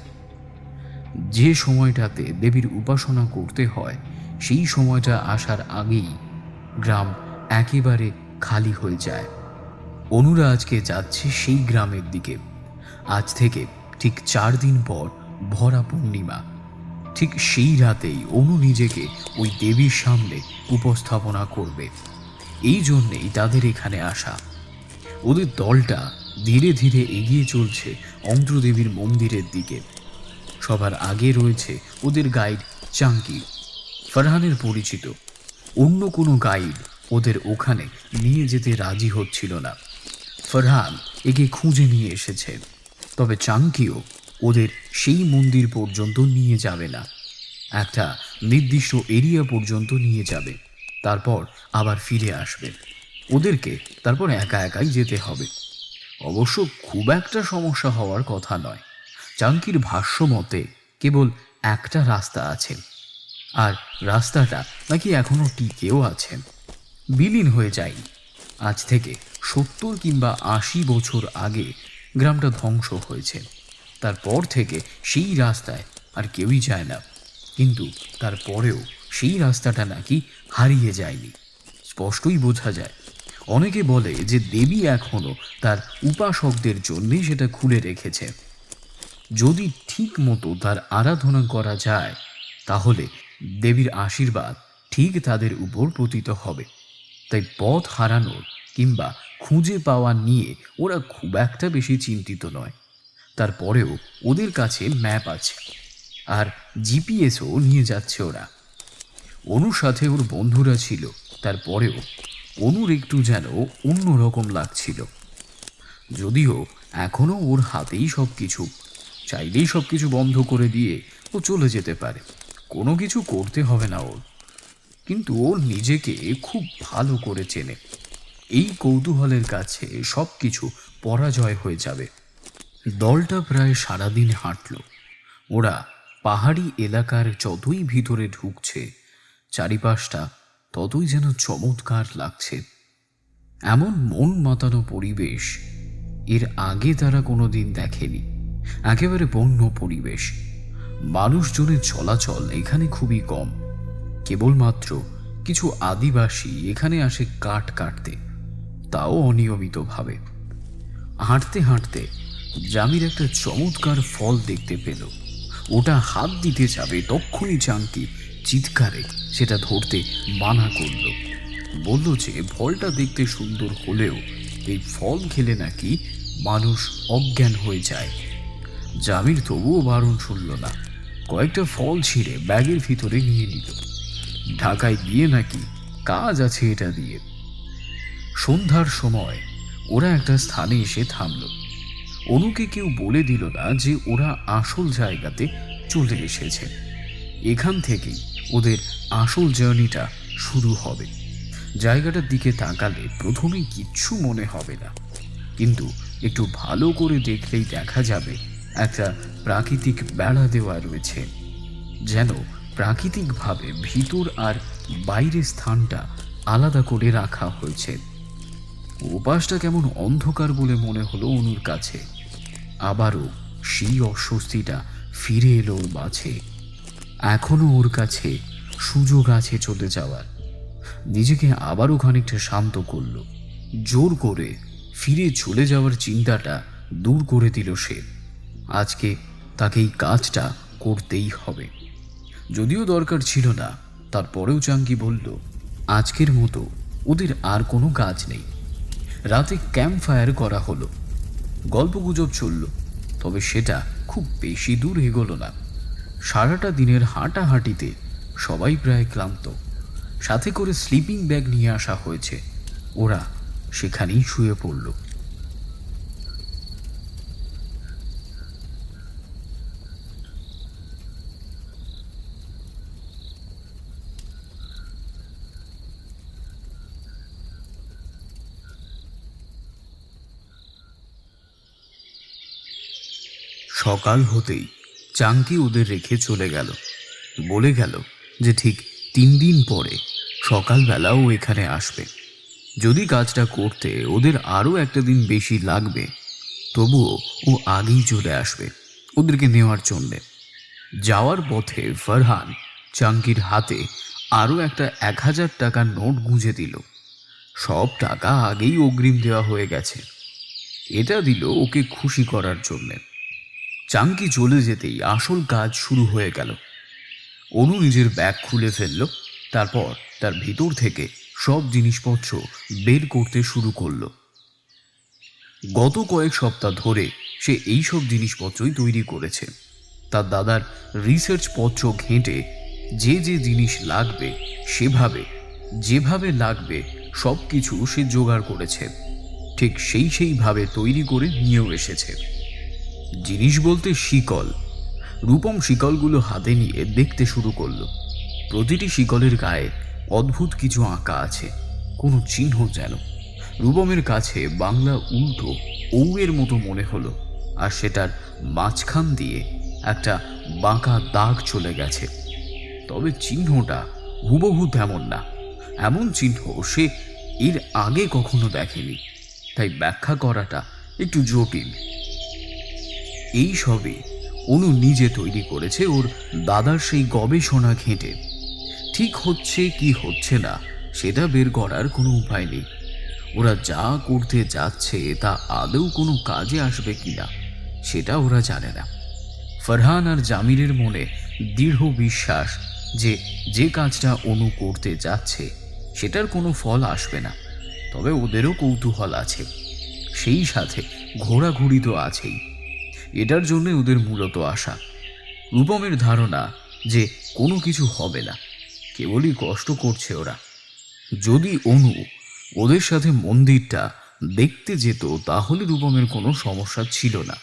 Speaker 1: যে সময়টাতে দেবীর উপাসনা করতে হয় সেই সময়টা আসার আগেই গ্রাম একেবারে খালি হয়ে যায়। অনুরা আজকে যাচ্ছে সেই গ্রামের দিকে। আজ থেকে ঠিক 4 দিন পর ভরা পূর্ণিমা। ঠিক সেই রাতেই অনু নিজেকে ওই দেবীর সামনে উপস্থাপনা করবে, এই জন্যেই তাদের এখানে আসা। ওদের দলটা ধীরে ধীরে এগিয়ে চলছে অন্ধ্রদেবীর মন্দিরের দিকে। সবার আগে রয়েছে ওদের গাইড চাঙ্কি। ফারহানের পরিচিত। অন্য কোনো গাইড ওদের ওখানে নিয়ে যেতে রাজি হচ্ছিল না। ফারহান একে খুঁজে নিয়ে এসেছে, তবে চাঙ্কিও ওদের সেই মন্দির পর্যন্ত নিয়ে যাবে না। একটা নির্দিষ্ট এরিয়া পর্যন্ত নিয়ে যাবে, তারপর আবার ফিরে আসবে। ওদেরকে তারপর একা একাই যেতে হবে। অবশ্য খুব একটা সমস্যা হওয়ার কথা নয়। চাঙ্কির ভাষ্য মতে কেবল একটা রাস্তা আছে, আর রাস্তাটা নাকি এখনো টিকেও আছে, বিলীন হয়ে যায়নি। আজ থেকে 70 কিংবা 80 বছর আগে গ্রামটা ধ্বংস হয়েছে। তারপর থেকে সেই রাস্তায় আর কেউই যায় না, কিন্তু তারপরেও সেই রাস্তাটা নাকি হারিয়ে যায়নি। স্পষ্টই বোঝা যায়। অনেকে বলে যে দেবী এখনো তার উপাসকদের জন্যে সেটা খুলে রেখেছে। যদি ঠিক মতো তার আরাধনা করা যায়, তাহলে দেবীর আশীর্বাদ ঠিক তাদের উপর পতিত হবে। তাই পথ হারানোর কিংবা খুঁজে পাওয়া নিয়ে ওরা খুব একটা বেশি চিন্তিত নয়। তারপরেও ওদের কাছে ম্যাপ আছে, আর জিপিএসও নিয়ে যাচ্ছে ওরা। অনুর সাথে ওর বন্ধুরা ছিল, তারপরেও অনুর একটু যেন অন্যরকম লাগছিল। যদিও এখনো ওর হাতেই সব কিছু, চাইলেই সব কিছু বন্ধ করে দিয়ে ও চলে যেতে পারে, কোনো কিছু করতে হবে না ওর। কিন্তু ও নিজেকে খুব ভালো করে চেনে। এই কৌতূহলের কাছে সব কিছু পরাজয় হয়ে যাবে। দলটা প্রায় সারাদিন হাঁটল। ওরা পাহাড়ি এলাকার যতই ভিতরে ঢুকছে, চারিপাশটা ততই যেন চমৎকার লাগছে। এমন মন মাতানো পরিবেশ এর আগে তারা কোনোদিন দেখেনি। একেবারে বন্য পরিবেশ। মানুষজনের চলাচল এখানে খুবই কম। কেবলমাত্র কিছু আদিবাসী এখানে আসে কাঠ কাটতে, তাও অনিয়মিতভাবে। হাঁটতে হাঁটতে জামির একটা চমৎকার ফল দেখতে পেল। ওটা হাত দিতে যাবে, তক্ষুনি চাঙ্কি চিৎকারে সেটা ধরতে মানা করল। বলল যে ফলটা দেখতে সুন্দর হলেও এই ফল খেলে নাকি মানুষ অজ্ঞান হয়ে যায়। জামির তবুও বারণ শুনল না। কয়েকটা ফল ছিঁড়ে ব্যাগের ভিতরে নিয়ে নিল। ঢাকায় গিয়ে নাকি কাজ আছে এটা দিয়ে। সন্ধ্যার সময় ওরা একটা স্থানে এসে থামল। অনুকে কেউ বলে দিল না যে ওরা আসল জায়গাতে চলে এসেছে। এখান থেকেই ওদের আসল জার্নিটা শুরু হবে। জায়গাটার দিকে তাকালে প্রথমে কিচ্ছু মনে হবে না, কিন্তু একটু ভালো করে দেখলেই দেখা যাবে একটা প্রাকৃতিক বেড়া দেওয়া রয়েছে, যেন প্রাকৃতিকভাবে ভিতর আর বাইরের স্থানটা আলাদা করে রাখা হয়েছে। ওপাশটা কেমন অন্ধকার বলে মনে হলো অনুর কাছে। আবারও সেই অস্বস্তিটা ফিরে এলো ওর মাঝে। এখনো ওর কাছে সুযোগ আছে চলে যাওয়ার। নিজেকে আবারও খানিকটা শান্ত করল। জোর করে ফিরে চলে যাওয়ার চিন্তাটা দূর করে দিল সে। আজকে তাকে এই কাজটা করতেই হবে। যদিও দরকার ছিল না, তারপরেও চাঙ্কি বলল, আজকের মতো ওদের আর কোনো কাজ নেই। রাতে ক্যাম্প ফায়ার করা হলো, গল্পগুজব চলল, তবে সেটা খুব বেশি দূর এগোলো না। সারাটা দিনের হাঁটাহাঁটিতে সবাই প্রায় ক্লান্ত। সাথে করে স্লিপিং ব্যাগ নিয়ে আসা হয়েছে। ওরা সেখানেই শুয়ে পড়ল। সকাল হতেই চাঙ্কি ওদের রেখে চলে গেল। বলে গেল যে ঠিক 3 দিন পরে সকালবেলাও এখানে আসবে। যদি কাজটা করতে ওদের আরও একটা দিন বেশি লাগবে, তবুও ও আগেই চলে আসবে ওদেরকে নেওয়ার জন্যে। যাওয়ার পথে ফারহান চাঙ্কির হাতে আরও একটা 1000 টাকার নোট গুঁজে দিল। সব টাকা আগেই অগ্রিম দেওয়া হয়ে গেছে। এটা দিল ওকে খুশি করার জন্যে। চাঙ্কি চলে যেতেই আসল কাজ শুরু হয়ে গেল। অনু নিজের ব্যাগ খুলে ফেলল, তারপর তার ভিতর থেকে সব জিনিসপত্র বের করতে শুরু করলো। গত কয়েক সপ্তাহ ধরে সে এই সব জিনিসপত্রই তৈরি করেছে। তার দাদার রিসার্চ পত্র ঘেঁটে যে যে জিনিস লাগবে সেভাবে যেভাবে লাগবে সব কিছু সে জোগাড় করেছে, ঠিক সেইভাবে তৈরি করে নিয়েও এসেছে। জিনিস বলতে শিকল। রূপম শিকলগুলো হাতে নিয়ে দেখতে শুরু করলো। প্রতিটি শিকলের গায়ে অদ্ভুত কিছু আঁকা আছে, কোনো চিহ্ন যেন। রূপমের কাছে বাংলা উল্টো ঔয়ের মতো মনে হলো, আর সেটার মাঝখান দিয়ে একটা বাঁকা দাগ চলে গেছে। তবে চিহ্নটা হুবহু তেমন না, এমন চিহ্ন সে এর আগে কখনো দেখেনি, তাই ব্যাখ্যা করাটা একটু জটিল। এই সবই অনু নিজে তৈরি করেছে ওর দাদার সেই গবেষণা ঘেঁটে। ঠিক হচ্ছে কি হচ্ছে না সেটা বের করার কোনো উপায় নেই। ওরা যা করতে যাচ্ছে তা আদৌ কোনো কাজে আসবে কিনা সেটা ওরা জানে না। ফরহান আর জামিরের মনে দৃঢ় বিশ্বাস যে যে কাজটা অনু করতে যাচ্ছে সেটার কোনো ফল আসবে না। তবে ওদেরও কৌতূহল আছে, সেই সাথে ঘোরাঘুরি তো আছেই। এটার জন্য ওদের মূলত আসা। রূপমের ধারণা যে কোনো কিছু হবে না, কেবলই কষ্ট করছে ওরা। যদি অনু ওদের সাথে মন্দিরটা দেখতে যেত তাহলে রূপমের কোনো সমস্যা ছিল না,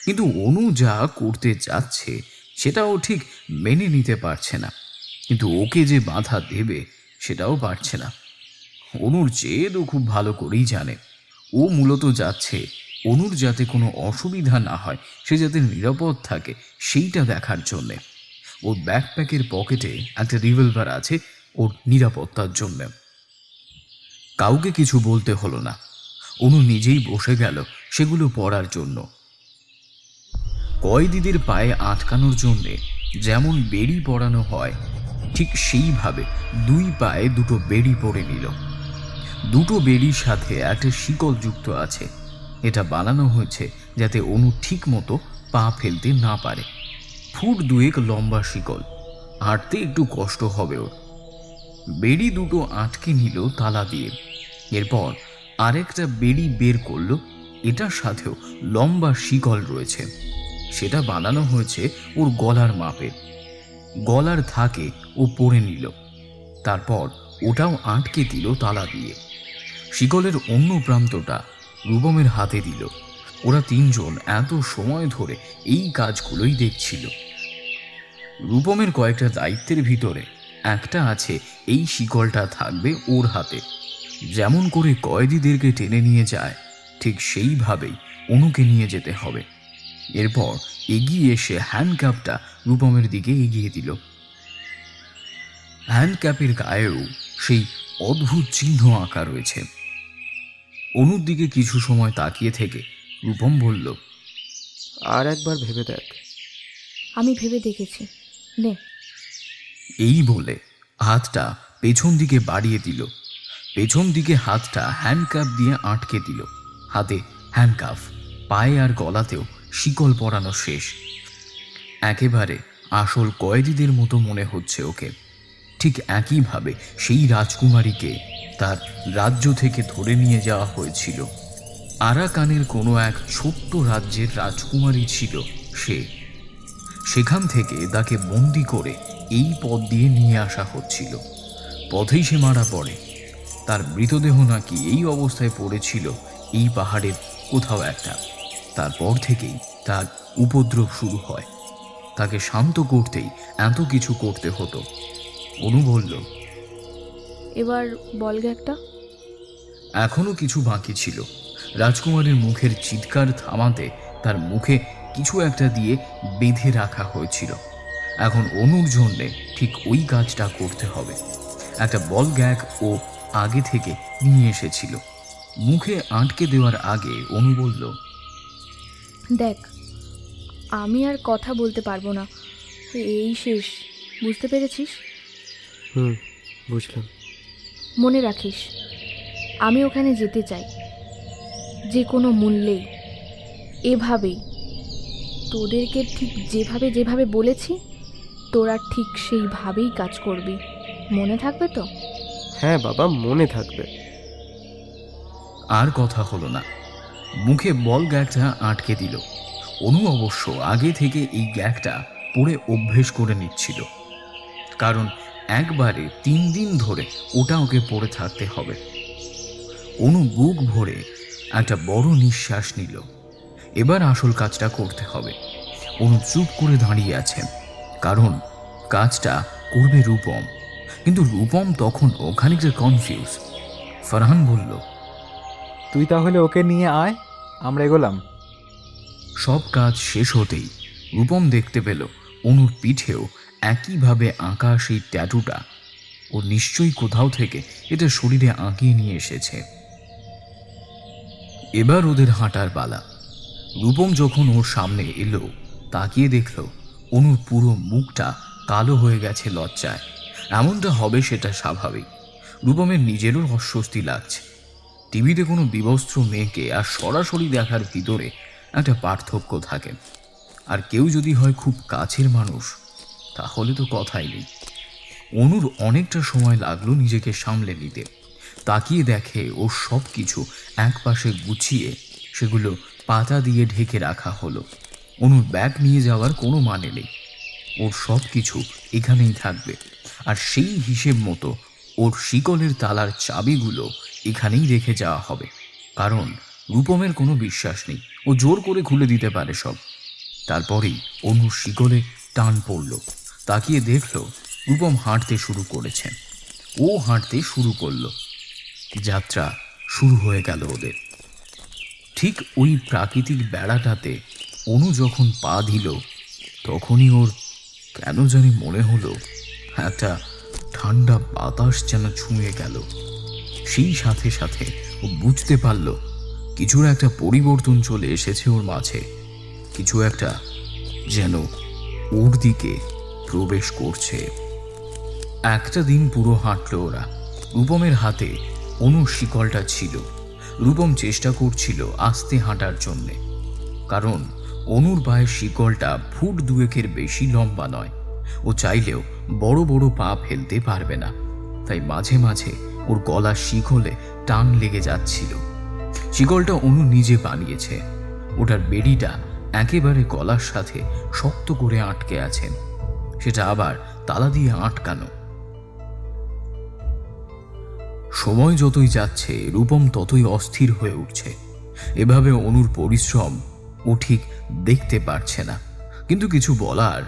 Speaker 1: কিন্তু অনু যা করতে যাচ্ছে সেটাও ঠিক মেনে নিতে পারছে না। কিন্তু ওকে যে বাধা দেবে সেটাও পারছে না। অনুর চেয়েও খুব ভালো করেই জানে ও মূলত যাচ্ছে অনুর যাতে কোনো অসুবিধা না হয়, সে যাতে নিরাপদ থাকে সেইটা দেখার জন্যে। ওর ব্যাকপ্যাকের পকেটে একটা রিভলভার আছে ওর নিরাপত্তার জন্য। কাউকে কিছু বলতে হলো না, অনু নিজেই বসে গেল সেগুলো পড়ার জন্য। কয়েদিদের পায়ে আটকানোর জন্যে যেমন বেড়ি পরানো হয় ঠিক সেইভাবে দুই পায়ে দুটো বেড়ি পরে নিল। দুটো বেড়ির সাথে একটা শিকল যুক্ত আছে। এটা বানানো হয়েছে যাতে অনু ঠিক মতো পা ফেলতে না পারে। ফুট দুয়েক লম্বা শিকল, হাঁটতে একটু কষ্ট হবে ওর। বেড়ি দুটো আটকে নিল তালা দিয়ে। এরপর আরেকটা বেড়ি বের করলো, এটার সাথেও লম্বা শিকল রয়েছে। সেটা বানানো হয়েছে ওর গলার মাপে। গলার থাকে ও পরে নিল, তারপর ওটাও আটকে দিল তালা দিয়ে। শিকলের অন্য প্রান্তটা রূপমের হাতে দিল। ওরা তিনজন এত সময় ধরে এই কাজগুলোই দেখছিল। রূপমের কয়েকটা দায়িত্বের ভিতরে একটা আছে এই শিকলটা থাকবে ওর হাতে। যেমন করে কয়েদিদেরকে টেনে নিয়ে যায় ঠিক সেইভাবেই অনুকে নিয়ে যেতে হবে। এরপর এগিয়ে এসে হ্যান্ডক্যাপটা রূপমের দিকে এগিয়ে দিল। হ্যান্ডক্যাপের গায়েও সেই অদ্ভুত চিহ্ন আঁকা রয়েছে। অনুর দিকে কিছু সময় তাকিয়ে থেকে রূপম বলল,
Speaker 8: আর একবার ভেবে দেখ।
Speaker 9: আমি ভেবে দেখেছি, নে।
Speaker 1: এই বলে হাতটা পেছন দিকে বাড়িয়ে দিল। পেছন দিকে হাতটা হ্যান্ডকাফ দিয়ে আটকে দিল। হাতে হ্যান্ডকাফ, পায়ে আর গলাতেও শিকল পরানো শেষ। একেবারে আসল কয়েদিদের মতো মনে হচ্ছে ওকে। ঠিক একইভাবে সেই রাজকুমারীকে তার রাজ্য থেকে ধরে নিয়ে যাওয়া হয়েছিল। আরাকানের কোনো এক ছোট্ট রাজ্যের রাজকুমারী ছিল সে। সেখান থেকে তাকে বন্দি করে এই পথ দিয়ে নিয়ে আসা হচ্ছিল। পথেই সে মারা পড়ে। তার মৃতদেহ নাকি এই অবস্থায় পড়েছিল এই পাহাড়ের কোথাও একটা। তারপর থেকেই তার উপদ্রব শুরু হয়। তাকে শান্ত করতেই এত কিছু করতে হতো। অনু বলল,
Speaker 9: এবার বলগে একটা।
Speaker 1: এখনো কিছু বাকি ছিল। রাজকুমারের মুখের চিৎকার থামাতে তার মুখে কিছু একটা দিয়ে বেঁধে রাখা হয়েছিল। এখন অনুর জন্যে ঠিক ওই কাজটা করতে হবে। একটা বল গ্যাগ ও আগে থেকে নিয়ে এসেছিল। মুখে আটকে দেওয়ার আগে অনু বলল,
Speaker 9: দেখ, আমি আর কথা বলতে পারবো না, এই শেষ, বুঝতে পেরেছিস?
Speaker 8: বুঝলাম।
Speaker 9: মনে রাখিস, আমি ওখানে যেতে চাই, যে কোনো মূল্যেই, এভাবেই। তোদেরকে ঠিক যেভাবে যেভাবে বলেছি তোরা ঠিক সেইভাবেই কাজ করবি, মনে থাকবে তো?
Speaker 8: হ্যাঁ বাবা, মনে থাকবে।
Speaker 1: আর কথা হলো না। মুখে বল গ্যাগটা আটকে দিল। অনু অবশ্য আগে থেকে এই গ্যাগটা পরে অভ্যেস করে নিচ্ছিল। কারণ একবারে 3 দিন ধরে ওটা ওকে পড়ে থাকতে হবে। অনু বুক ভরে একটা বড় নিঃশ্বাস নিল। এবার আসল কাজটা করতে হবে। অনু চুপ করে দাঁড়িয়ে আছে, কারণ কাজটা করবে রূপম। কিন্তু রূপম তখনও খানিকটা কনফিউজ। ফারহান বলল,
Speaker 6: তুই তাহলে ওকে নিয়ে আয়, আমরা এগোলাম।
Speaker 1: সব কাজ শেষ হতেই রূপম দেখতে পেল অনুর পিঠেও একইভাবে আঁকা সেই ট্যাটুটা। ও নিশ্চয়ই কোথাও থেকে এটা শরীরে আঁকিয়ে নিয়ে এসেছে। এবার ওদের হাঁটার পালা। রূপম যখন ওর সামনে এলো, তাকিয়ে দেখল অনুর পুরো মুখটা কালো হয়ে গেছে লজ্জায়। এমনটা হবে সেটা স্বাভাবিক। রূপমের নিজেরও অস্বস্তি লাগছে। টিভিতে কোনো বিবস্ত্র মেয়েকে আর সরাসরি দেখার ভিতরে একটা পার্থক্য থাকে। আর কেউ যদি হয় খুব কাছের মানুষ, তাহলে তো কথাই নেই। অনুর অনেকটা সময় লাগলো নিজেকে সামলে নিতে। তাকিয়ে দেখে ওর সব কিছু একপাশে গুছিয়ে সেগুলো পাতা দিয়ে ঢেকে রাখা হলো। অনুর ব্যাগ নিয়ে যাওয়ার কোনো মানে নেই। ওর সব কিছু এখানেই থাকবে। আর সেই হিসেব মতো ওর শিকলের তালার চাবিগুলো এখানেই রেখে যাওয়া হবে। কারণ রূপমের কোনো বিশ্বাস নেই ও জোর করে খুলে দিতে পারে সব। তারপরেই অনুর শিকলে টান পড়ল। তাকিয়ে দেখল রূপম হাঁটতে শুরু করেছে। ও হাঁটতে শুরু করলো। যাত্রা শুরু হয়ে গেল ওদের। ঠিক ওই প্রাকৃতিক বেড়াটাতে অনু যখন পা দিল, তখনই ওর কেন জানি মনে হলো একটা ঠান্ডা বাতাস যেন ছুঁয়ে গেল। সেই সাথে সাথে ও বুঝতে পারল কিছুর একটা পরিবর্তন চলে এসেছে ওর মাঝে। কিছু একটা যেন ওর দিকে প্রবেশ করছে। একটা দিন পুরো হাঁটলো ওরা। রূপমের হাতে অনুর শিকলটা ছিল। রূপম চেষ্টা করছিল আস্তে হাঁটার জন্যে, কারণ অনুর পায়ের শিকলটা ফুট 2 বেশি লম্বা নয়। ও চাইলেও বড় বড় পা ফেলতে পারবে না। তাই মাঝে মাঝে ওর গলার শিকলে টান লেগে যাচ্ছিল। শিকলটা অনু নিজে বানিয়েছে। ওটার বেড়িটা একেবারে গলার সাথে শক্ত করে আটকে আছে। সেটা আবার তালা দিয়ে আটকানো। সময় যতই যাচ্ছে রূপম ততই অস্থির হয়ে উঠছে। এভাবে অনুর পরিশ্রম ও ঠিক দেখতে পারছে না, কিন্তু কিছু বলার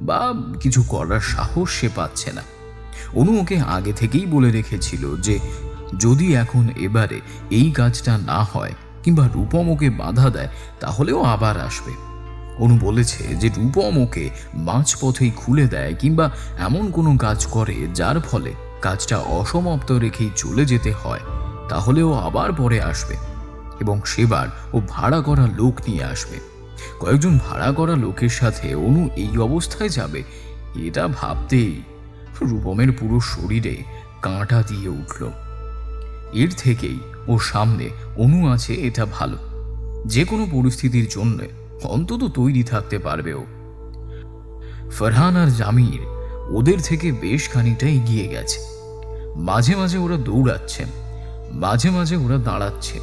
Speaker 1: বা কিছু করার সাহস সে পাচ্ছে না। অনু ওকে আগে থেকেই বলে রেখেছিল যে যদি এখন এবারে এই কাজটা না হয় কিংবা রূপম ওকে বাধা দেয়, তাহলেও আবার আসবে। অনু বলেছে যে রূপম ওকে মাঝপথেই খুলে দেয় কিংবা এমন কোনো কাজ করে যার ফলে কাজটা অসমাপ্ত রেখেই চলে যেতে হয়, তাহলেও আবার পরে আসবে এবং সেবার ও ভাড়া করা লোক নিয়ে আসবে। কয়েকজন ভাড়া করা লোকের সাথে অনু এই অবস্থায় যাবে, এটা ভাবতেই রূপমের পুরো শরীরে কাঁটা দিয়ে উঠল। এর থেকেই ওর সামনে অনু আছে, এটা ভালো। যে কোনো পরিস্থিতির জন্য অন্তত তৈরি থাকতে পারবে ও। ফারহান আর জামির ওদের থেকে বেশ খানিকটা এগিয়ে গেছে। মাঝে মাঝে ওরা দৌড়াচ্ছে, মাঝে মাঝে ওরা দাঁড়াচ্ছে,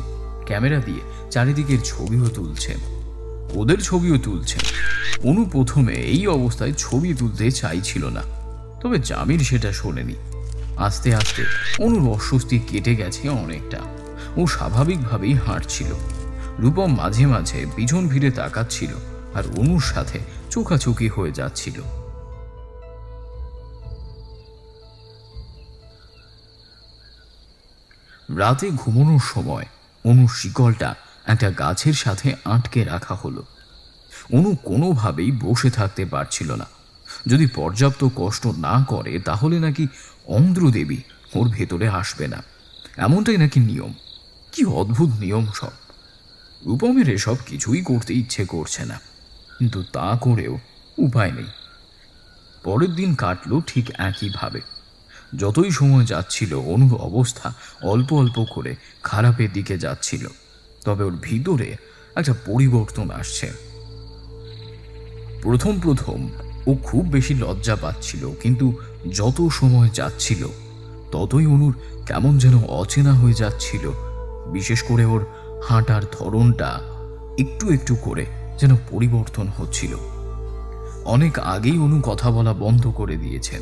Speaker 1: ক্যামেরা দিয়ে চারিদিকের ছবিও তুলছে, ওদের ছবিও তুলছে। অনু প্রথমে এই অবস্থায় ছবি তুলতে চাইছিল না, তবে জামির সেটা শোনেনি। আস্তে আস্তে অনুর অস্বস্তি কেটে গেছে অনেকটা। ও স্বাভাবিকভাবেই হাঁটছিল। রূপম মাঝে মাঝে পিছন ফিরে তাকাচ্ছিল আর অনুর সাথে চোখাচোখি হয়ে যাচ্ছিল। রাতে ঘুমানোর সময় অনুর শিকলটা একটা গাছের সাথে আটকে রাখা হলো। অনু কোনোভাবেই বসে থাকতে পারছিল না। যদি পর্যাপ্ত কষ্ট না করে তাহলে নাকি অন্ধ্রদেবী ওর ভেতরে আসবে না, এমনটাই নাকি নিয়ম। কি অদ্ভুত নিয়ম সব। রূপমের এসব কিছুই করতে ইচ্ছে করছে না, কিন্তু তা করেও উপায় নেই। পরের দিন কাটলো ঠিক একইভাবে। যতই সময় যাচ্ছিল অনুর অবস্থা অল্প অল্প করে খারাপের দিকে যাচ্ছিল, তবে ওর ভিতরে একটা পরিবর্তন আসছে। প্রথম প্রথম ও খুব বেশি লজ্জা পাচ্ছিল, কিন্তু যত সময় যাচ্ছিল ততই অনুর কেমন যেন অচেনা হয়ে যাচ্ছিল। বিশেষ করে ওর হাঁটার ধরনটা একটু একটু করে যেন পরিবর্তন হচ্ছিল। অনেক আগেই অনু কথা বলা বন্ধ করে দিয়েছে।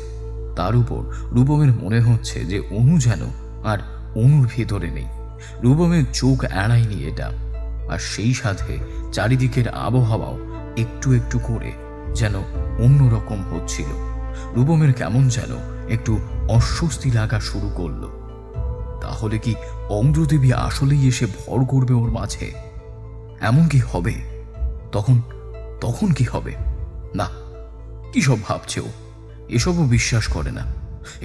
Speaker 1: তার উপর রূপমের মনে হচ্ছে যে অনু যেন আর অনুর ভেতরে নেই। রূপমের চোখ এড়ায়নি এটা। আর সেই সাথে চারিদিকের আবহাওয়াও একটু একটু করে যেন অন্যরকম হচ্ছিল। রূপমের কেমন যেন একটু অস্বস্তি লাগা শুরু করলো। তাহলে কি অন্ধ্রদেবী আসলেই এসে ভর করবে ওর মাঝে? এমন কি হবে? তখন কি হবে? না, কি সব ভাবছে ও? এসবও বিশ্বাস করে না।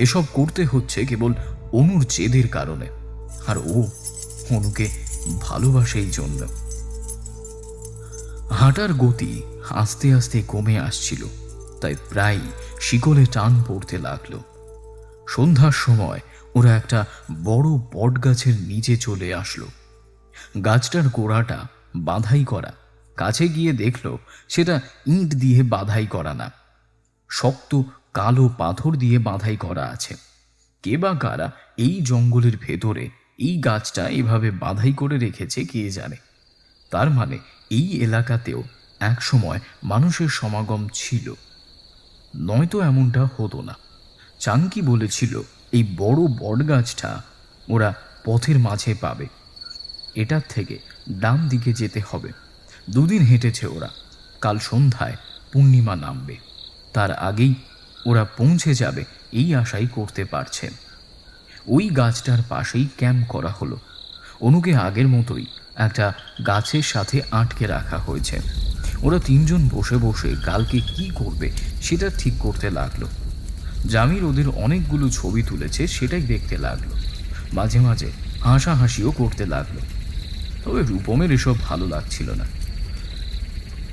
Speaker 1: এসব করতে হচ্ছে কেবল অনুর জেদের কারণে, আর ও অনুকে ভালোবাসে এই জন্য। হাঁটার গতি আস্তে আস্তে কমে আসছিল, তাই প্রায় শিকলে টান পড়তে লাগলো। সন্ধ্যার সময় ওরা একটা বড় বট গাছের নিচে চলে আসলো। গাছটার গোড়াটা বাঁধাই করা। কাছে গিয়ে দেখলো সেটা ইট দিয়ে বাঁধাই করা না, শক্ত কালো পাথর দিয়ে বাঁধাই করা আছে। কে বা কারা এই জঙ্গলের ভেতরে এই গাছটা এভাবে বাঁধাই করে রেখেছে কে জানে। তার মানে এই এলাকাতেও এক সময় মানুষের সমাগম ছিল, নয়তো এমনটা হতো না। চাঙ্কি বলেছিল এই বড় বট গাছটা ওরা পথের মাঝে পাবে। এটার থেকে ডান দিকে যেতে হবে। দুদিন হেঁটেছে ওরা। কাল সন্ধ্যায় পূর্ণিমা নামবে, তার আগেই ওরা পৌঁছে যাবে এই আশাই করতে পারছে। ওই গাছটার পাশেই ক্যাম্প করা হলো। অনুকে আগের মতোই একটা গাছের সাথে আটকে রাখা হয়েছে। ওরা তিনজন বসে বসে কালকে কি করবে সেটা ঠিক করতে লাগলো। জামির ওদের অনেকগুলো ছবি তুলেছে, সেটাই দেখতে লাগলো। মাঝে মাঝে হাসাহাসিও করতে লাগলো। তবে রূপমের এসব ভালো লাগছিল না।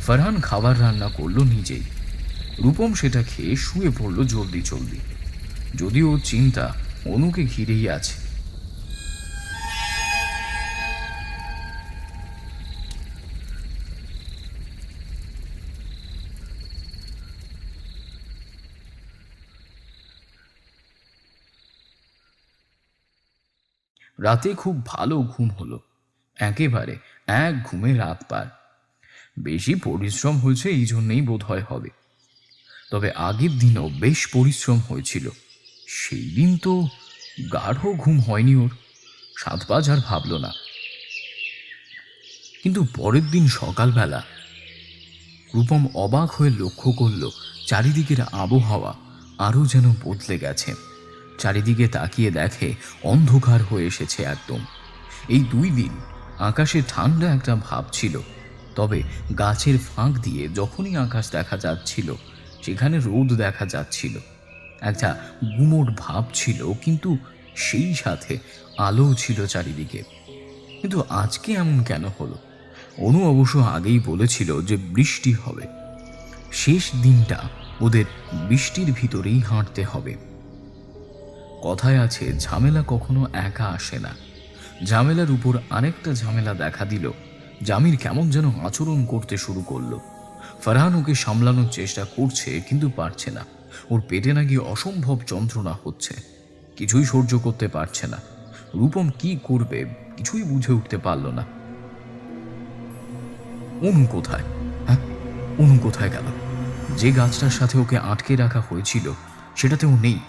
Speaker 1: ফারহান খাবার রান্না করলো নিজেই। রূপম সেটা খেয়ে শুয়ে পড়লো জলদি জলদি, যদিও চিন্তা অনুকে ঘিরেই আছে। রাতে খুব ভালো ঘুম হলো, একেবারে এক ঘুমে রাত পার। বেশি পরিশ্রম হয়েছে এই জন্যেই বোধ হয় হবে। তবে আগের দিনও বেশ পরিশ্রম হয়েছিল। সেই দিন তো গাঢ় ঘুম হয়নি ওর। 7 পাঁচ আর ভাবল না। কিন্তু পরের দিন সকালবেলা রূপম অবাক হয়ে লক্ষ্য করল চারিদিকের আবহাওয়া আরও যেন বদলে গেছে। চারিদিকে তাকিয়ে দেখে অন্ধকার হয়ে এসেছে একদম। এই 2 দিন আকাশে ঠান্ডা একটা ভাব ছিল, তবে গাছের ফাঁক দিয়ে যখনই আকাশ দেখা যাচ্ছিল সেখানে রোদ দেখা যাচ্ছিল। একটা গুমোট ভাব ছিল, কিন্তু সেই সাথে আলো ছিল চারিদিকে। কিন্তু আজকে এমন কেন হলো? অনু অবশ্য আগেই বলেছিল যে বৃষ্টি হবে। শেষ দিনটা ওদের বৃষ্টির ভিতরেই হাঁটতে হবে। কথায় আছে ঝামেলা কখনো একা আসে না। ঝামেলার উপর আরেকটা ঝামেলা দেখা দিল। জামির কেমন যেন আচরণ করতে শুরু করলো। ফারহান ওকে সামলানোর চেষ্টা করছে, কিন্তু পারছে না। ওর পেটে নাকি অসম্ভব যন্ত্রণা হচ্ছে, কিছুই সহ্য করতে পারছে না। রূপম কি করবে কিছুই বুঝে উঠতে পারল না। অনু কোথায়? হ্যাঁ, অনু কোথায় গেল? যে গাছটার সাথে ওকে আটকে রাখা হয়েছিল সেটাতেও নেই।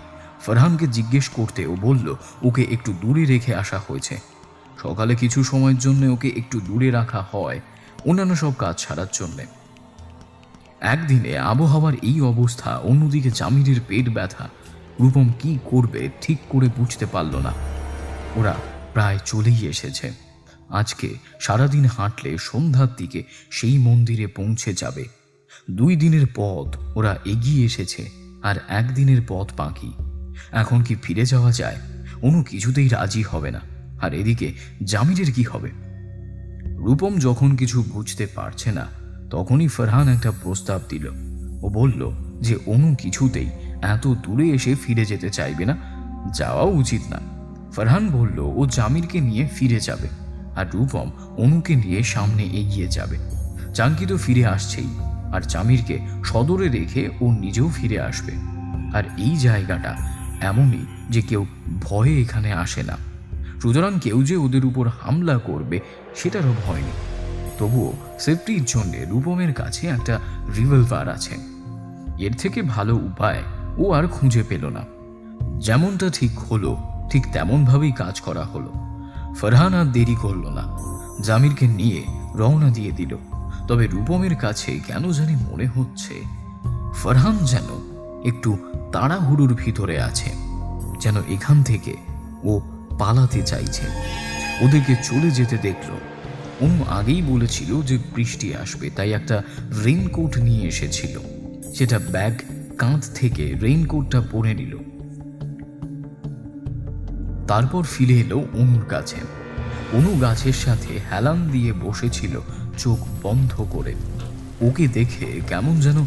Speaker 1: ফারহানকে জিজ্ঞেস করতে ও বলল ওকে একটু দূরে রেখে আসা হয়েছে। সকালে কিছু সময়ের জন্য ওকে একটু দূরে রাখা হয় অন্যান্য সব কাজ ছাড়ার জন্যে। একদিনে আবহাওয়ার এই অবস্থা, অন্যদিকে জামিরের পেট ব্যথা। রূপম কি করবে ঠিক করে বুঝতে পারল না। ওরা প্রায় চলেই এসেছে। আজকে সারাদিন হাঁটলে সন্ধ্যার দিকে সেই মন্দিরে পৌঁছে যাবে। 2 দিনের পথ ওরা এগিয়ে এসেছে, আর 1 দিনের পথ বাকি। এখন কি ফিরে যাওয়া যায়? অনু কিছুতেই রাজি হবে না। আর এদিকে জামিরের কি হবে? রূপম যখন কিছু বুঝতে পারছে না তখনই ফারহান একটা প্রস্তাব দিল। ও বলল যে অনু কিছুতেই এত দূরে এসে ফিরে যেতে চাইবে না, যাওয়া উচিত না। ফারহান বলল ও জামিরকে নিয়ে ফিরে যাবে, আর রূপম অনুকে নিয়ে সামনে এগিয়ে যাবে। চাঙ্কি তো ফিরে আসছেই, আর জামিরকে সদরে রেখে ও নিজেও ফিরে আসবে। আর এই জায়গাটা এমনই যে কেউ ভয়ে এখানে আসে না, সুতরাং কেউ যে ওদের উপর হামলা করবে সেটারও ভয় নেই। তবুও সেফটির জন্য রূপমের কাছে একটা রিভলভার আছে। এর থেকে ভালো উপায় ও আর খুঁজে পেল না। যেমনটা ঠিক হলো ঠিক তেমনভাবেই কাজ করা হলো। ফারহান আর দেরি করল না, জামিরকে নিয়ে রওনা দিয়ে দিল। তবে রূপমের কাছে কেন জানি মনে হচ্ছে ফারহান যেন একটু তাড়াহুড়োর ভিতরে আছে, যেন এখান থেকে ও পালাতে চাইছে। ওদেরকে চলে যেতে দেখলো। অনু আগেই বলেছিল যে বৃষ্টি আসবে, তাই একটা রেইনকোট নিয়ে এসেছিল। সেটা ব্যাগ কাঁধ থেকে রেইনকোটটা পরে নিল। তারপর ফিরে এলো অনুর কাছে। অনু গাছের সাথে হেলান দিয়ে বসেছিল চোখ বন্ধ করে। ওকে দেখে কেমন যেন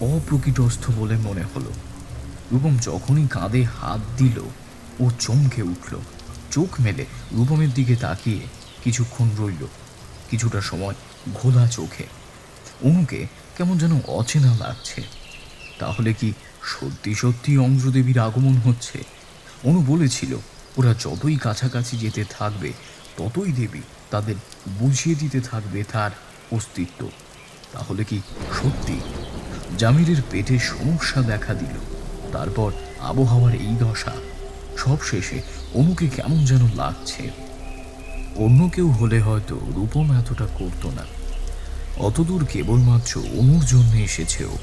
Speaker 1: অপ্রকৃতস্থ বলে মনে হলো। রূপম যখনই কাঁধে হাত দিল ও চমকে উঠল। চোখ মেলে রূপমের দিকে তাকিয়ে কিছুক্ষণ রইল, কিছুটা সময় ঘোলা চোখে। অনুকে কেমন যেন অচেনা লাগছে। তাহলে কি সত্যি সত্যি অঞ্জদেবীর আগমন হচ্ছে? অনু বলেছিল ওরা যতই কাছাকাছি যেতে থাকবে ততই দেবী তাদের বুঝিয়ে দিতে থাকবে তার অস্তিত্ব। তাহলে কি সত্যি? জামিরের পেটে সমস্যা দেখা দিল, তারপর আবহাওয়ার এই দশা। সব শেষে অনুকে কেমন যেন লাগছে। অন্য কেউ হলে হয়তো রূপম এতটা করতো না। অতদূর কেবলমাত্র অনুর জন্য এসেছে ও,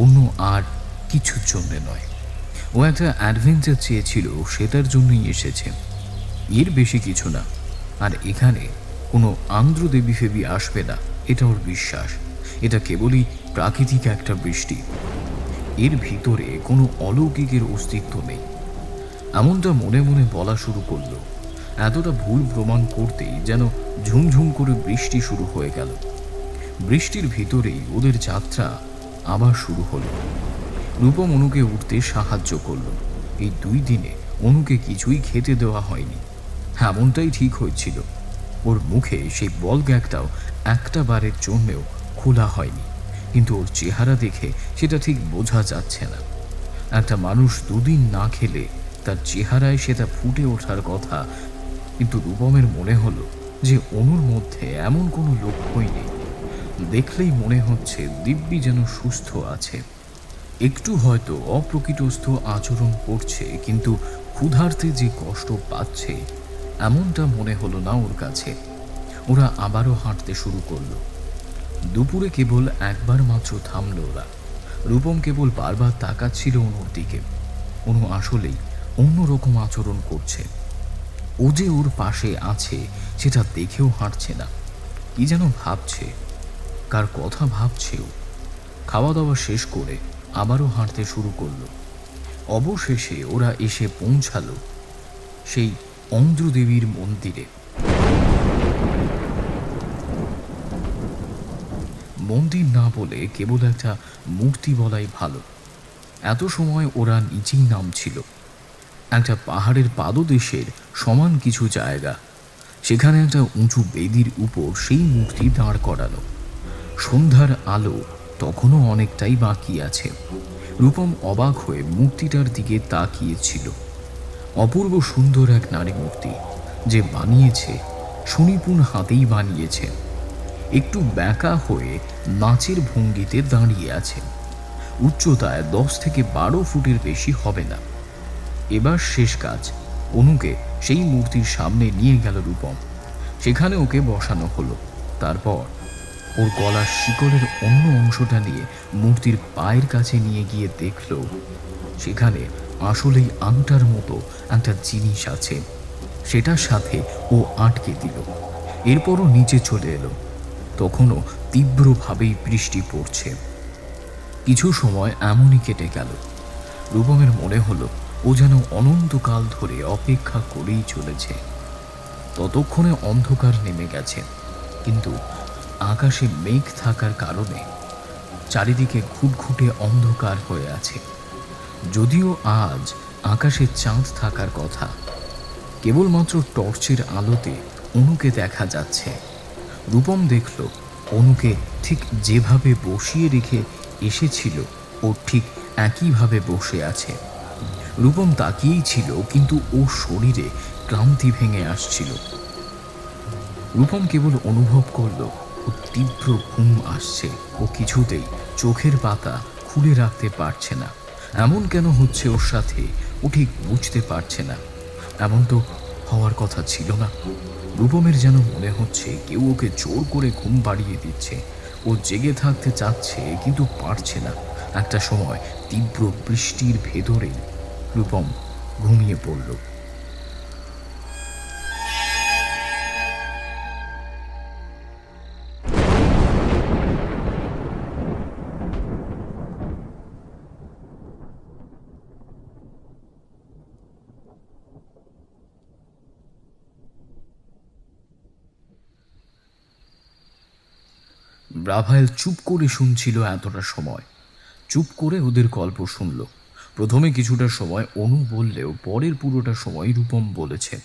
Speaker 1: অন্য আর কিছুর জন্যে নয়। ও একটা অ্যাডভেঞ্চার চেয়েছিল, সেটার জন্যই এসেছে, এর বেশি কিছু না। আর এখানে কোনো আন্দ্রদেবী ফেবি আসবে না, এটা ওর বিশ্বাস। এটা কেবলই প্রাকৃতিক একটা বৃষ্টি, এর ভিতরে কোনো অলৌকিকের অস্তিত্ব নেই। এমনটা মনে মনে বলা শুরু করলো। এতটা ভুল প্রমাণ করতেই যেন ঝুমঝুম করে বৃষ্টি শুরু হয়ে গেল। বৃষ্টির ভিতরেই ওদের যাত্রা আবার শুরু হলো। রূপম অনুকে উঠতে সাহায্য করলো। এই 2 দিনে অনুকে কিছুই খেতে দেওয়া হয়নি। এমনটাই ঠিক হয়েছিল। ওর মুখে সেই বল গ্যাগটাও একটা বারের জন্যেও খোলা হয়নি, কিন্তু ওর চেহারা দেখে সেটা ঠিক বোঝা যাচ্ছে না। একটা মানুষ 2 দিন না খেলে তার চেহারায় সেটা ফুটে ওঠার কথা, কিন্তু রূপমের মনে হলো যে অনুর মধ্যে এমন কোনো লক্ষণই নেই। দেখলেই মনে হচ্ছে দিব্যি যেন সুস্থ আছে। একটু হয়তো অপ্রকৃতস্থ আচরণ করছে, কিন্তু ক্ষুধার্তে যে কষ্ট পাচ্ছে এমনটা মনে হলো না ওর কাছে। ওরা আবারও হাঁটতে শুরু করলো। দুপুরে কেবল একবার মাত্র থামলো ওরা। রূপম কেবল বারবার তাকাচ্ছিল অনুর দিকে। অনু আসলেই অন্যরকম আচরণ করছে। ও যে ওর পাশে আছে সেটা দেখেও হাঁটছে না, কি যেন ভাবছে, কার কথা ভাবছে ও। খাওয়া দাওয়া শেষ করে আবারও হাঁটতে শুরু করলো। অবশেষে ওরা এসে পৌঁছালো সেই অন্ধ্রদেবীর মন্দিরে। মন্দির না বলে কেবল একটা মূর্তি বলাই ভালো। এত সময় ওরা নিচেই নামছিল। একটা পাহাড়ের পাদদেশের সমান কিছু জায়গা, সেখানে একটা উঁচু বেদির উপর সেই মূর্তি দাঁড় করানো। সন্ধ্যার আলো তখনও অনেকটাই বাকি আছে। রূপম অবাক হয়ে মূর্তিটার দিকে তাকিয়েছিল। অপূর্ব সুন্দর এক নারী মূর্তি, যে বানিয়েছে সুনিপুণ হাতেই বানিয়েছে। একটু ব্যাকা হয়ে নাচের ভঙ্গিতে দাঁড়িয়ে আছে। উচ্চতায় 10 থেকে 12 ফুটের বেশি হবে না। এবার শেষ কাজ, অনুকে সেই মূর্তির সামনে নিয়ে গেল রূপম। সেখানে ওকে বসানো হলো। তারপর ওর গলার শিকলের অন্য অংশটা নিয়ে মূর্তির পায়ের কাছে নিয়ে গিয়ে দেখল সেখানে আসলেই আংটার মতো একটা জিনিস আছে। সেটার সাথে ও আটকে দিল। এরপরও নিচে চলে এলো। তখনও তীব্রভাবেই বৃষ্টি পড়ছে। কিছু সময় এমনই কেটে গেল। রূপমের মনে হলো ও যেন অনন্তকাল ধরে অপেক্ষা করেই চলেছে। ততক্ষণে অন্ধকার নেমে গেছে, কিন্তু আকাশে মেঘ থাকার কারণে চারিদিকে ঘুটঘুটে অন্ধকার হয়ে আছে। যদিও আজ আকাশে চাঁদ থাকার কথা, কেবলমাত্র টর্চের আলোতে অনুকে দেখা যাচ্ছে। রূপম দেখল অনুকে ঠিক যেভাবে বসিয়ে রেখে এসেছিল ও ঠিক একইভাবে বসে আছে। রূপম তাকিয়েই ছিল, কিন্তু ওর শরীরে ক্লান্তি ভেঙে আসছিল। রূপম কেবল অনুভব করল ও তীব্র ঘুম আসছে। ও কিছুতেই চোখের পাতা খুলে রাখতে পারছে না। এমন কেন হচ্ছে ওর সাথে, ও ও ঠিক বুঝতে পারছে না। এমন তো হওয়ার কথা ছিল না। রূপমের যেন মনে হচ্ছে কেউ ওকে জোর করে ঘুম পাড়িয়ে দিচ্ছে। ও জেগে থাকতে চাচ্ছে কিন্তু পারছে না। একটা সময় তীব্র বৃষ্টির ভেতরেই রূপম ঘুমিয়ে পড়ল। রাফায়েল চুপ করে শুনছিল এতটা সময়। চুপ করে ওদের গল্প শুনল। প্রথমে কিছুটা সময় অনু বললেও পরের পুরোটা সময় রূপম বলেছে।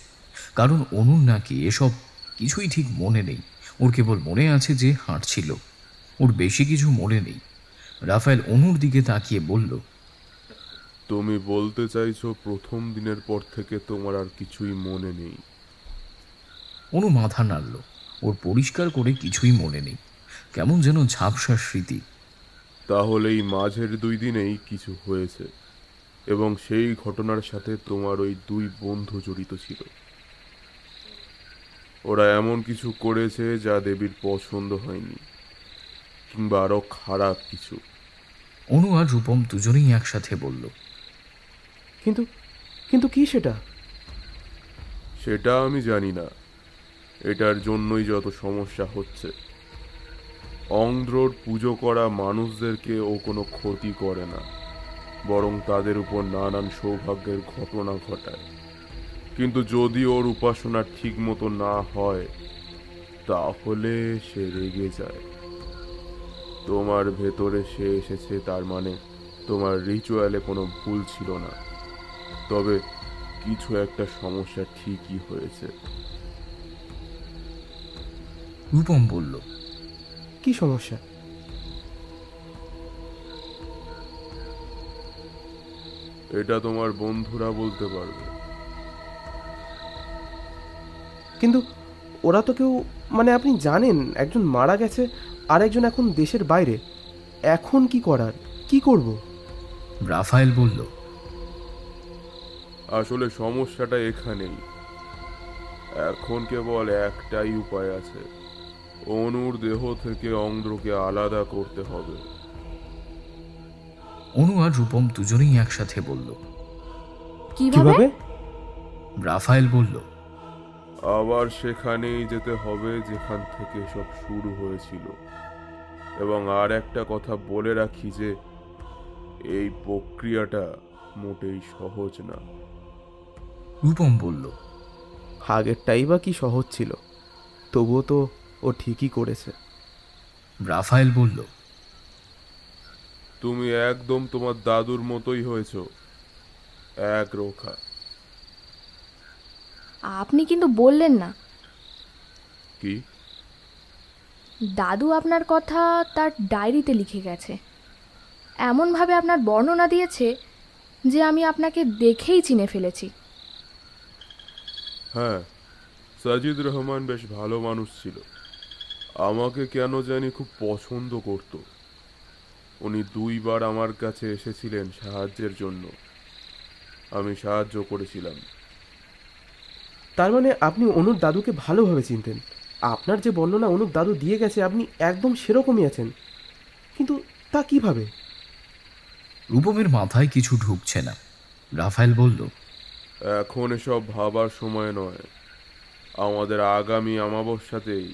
Speaker 1: কারণ অনুর নাকি এসব কিছুই ঠিক মনে নেই। ওর কেবল মনে আছে যে হাঁটছিল, ওর বেশি কিছু মনে নেই। রাফায়েল অনুর দিকে তাকিয়ে বলল,
Speaker 4: তুমি বলতে চাইছো প্রথম দিনের পর থেকে তোমার আর কিছুই মনে নেই?
Speaker 1: অনু মাথা নাড়ল। ওর পরিষ্কার করে কিছুই মনে নেই, কেমন যেন ঝাপসা স্মৃতি।
Speaker 4: তাহলে এই মাঝের 2 দিনেই কিছু হয়েছে, এবং সেই ঘটনার সাথে তোমার ওই 2 বন্ধু জড়িত ছিল। ওরা এমন কিছু করেছে যা দেবীর পছন্দ হয়নি, কিংবা আরো খারাপ কিছু।
Speaker 1: অনু আর রূপম দুজনেই একসাথে বলল,
Speaker 8: কিন্তু কিন্তু কি সেটা?
Speaker 4: সেটা আমি জানি না। এটার জন্যই যত সমস্যা হচ্ছে। অন্ধ্রর পুজো করা মানুষদেরকে ও কোনো ক্ষতি করে না, বরং তাদের উপর নানান সৌভাগ্যের ঘটনা ঘটায়। কিন্তু যদি ওর উপাসনা ঠিক মতো না হয়, তাহলে সে রেগে যায়। তোমার ভেতরে সে এসেছে, তার মানে তোমার রিচুয়ালে কোনো ভুল ছিল না। তবে কিছু একটা সমস্যা ঠিকই হয়েছে।
Speaker 1: রূপম বলল,
Speaker 8: কি সমস্যা?
Speaker 4: এটা তোমার বন্ধুরা বলতে পারবে।
Speaker 8: কিন্তু ওরা তো কেউ, মানে আপনি জানেন একজন মারা গেছে আর একজন এখন দেশের বাইরে। এখন কি করার, কি করব?
Speaker 1: রাফায়েল বলল,
Speaker 4: আসলে সমস্যাটা এখানেই। এখন কেবল একটাই উপায় আছে। অনুর দেহ থেকে অন্ধ্রকে আলাদা করতে হবে।
Speaker 1: অনু আর রূপম দুজনেই একসাথে বলল,
Speaker 8: কিভাবে?
Speaker 1: রাফায়েল বলল,
Speaker 4: আবার সেখানেই যেতে হবে যেখান থেকে সব শুরু হয়েছিল। এবং আর একটা কথা বলে রাখি যে এই প্রক্রিয়াটা মোটেই সহজ না।
Speaker 1: রূপম বলল,
Speaker 8: আগেরটাই বা কি সহজ ছিল? তবুও তো ও ঠিকই করেছে।
Speaker 1: রাফায়েল বলল,
Speaker 4: তুমি একদম তোমার দাদুর মতোই হয়েছ, এক রোখা।
Speaker 9: আপনি কিন্তু বললেন না
Speaker 4: কি?
Speaker 9: দাদু আপনার কথা তার ডায়েরিতে লিখে গেছে। এমনভাবে আপনার বর্ণনা দিয়েছে যে আমি আপনাকে দেখেই চিনে ফেলেছি।
Speaker 4: হ্যাঁ, সাজিদ রহমান বেশ ভালো মানুষ ছিল। আমাকে কেন জানি খুব পছন্দ করত। উনি 2 বার আমার কাছে এসেছিলেন সাহায্যের জন্য। আমি সাহায্য করেছিলাম।
Speaker 8: তার মানে আপনি অনুর দাদুকে ভালোভাবে চিনতেন। আপনার যে বর্ণনা অনুর দাদু দিয়ে গেছে, আপনি একদম সেরকমই আছেন। কিন্তু তা কিভাবে?
Speaker 1: রূপমের মাথায় কিছু ঢুকছে না। রাফায়েল বলল,
Speaker 4: এখন এসব ভাবার সময় নয়। আমাদের আগামী অমাবস্যাতেই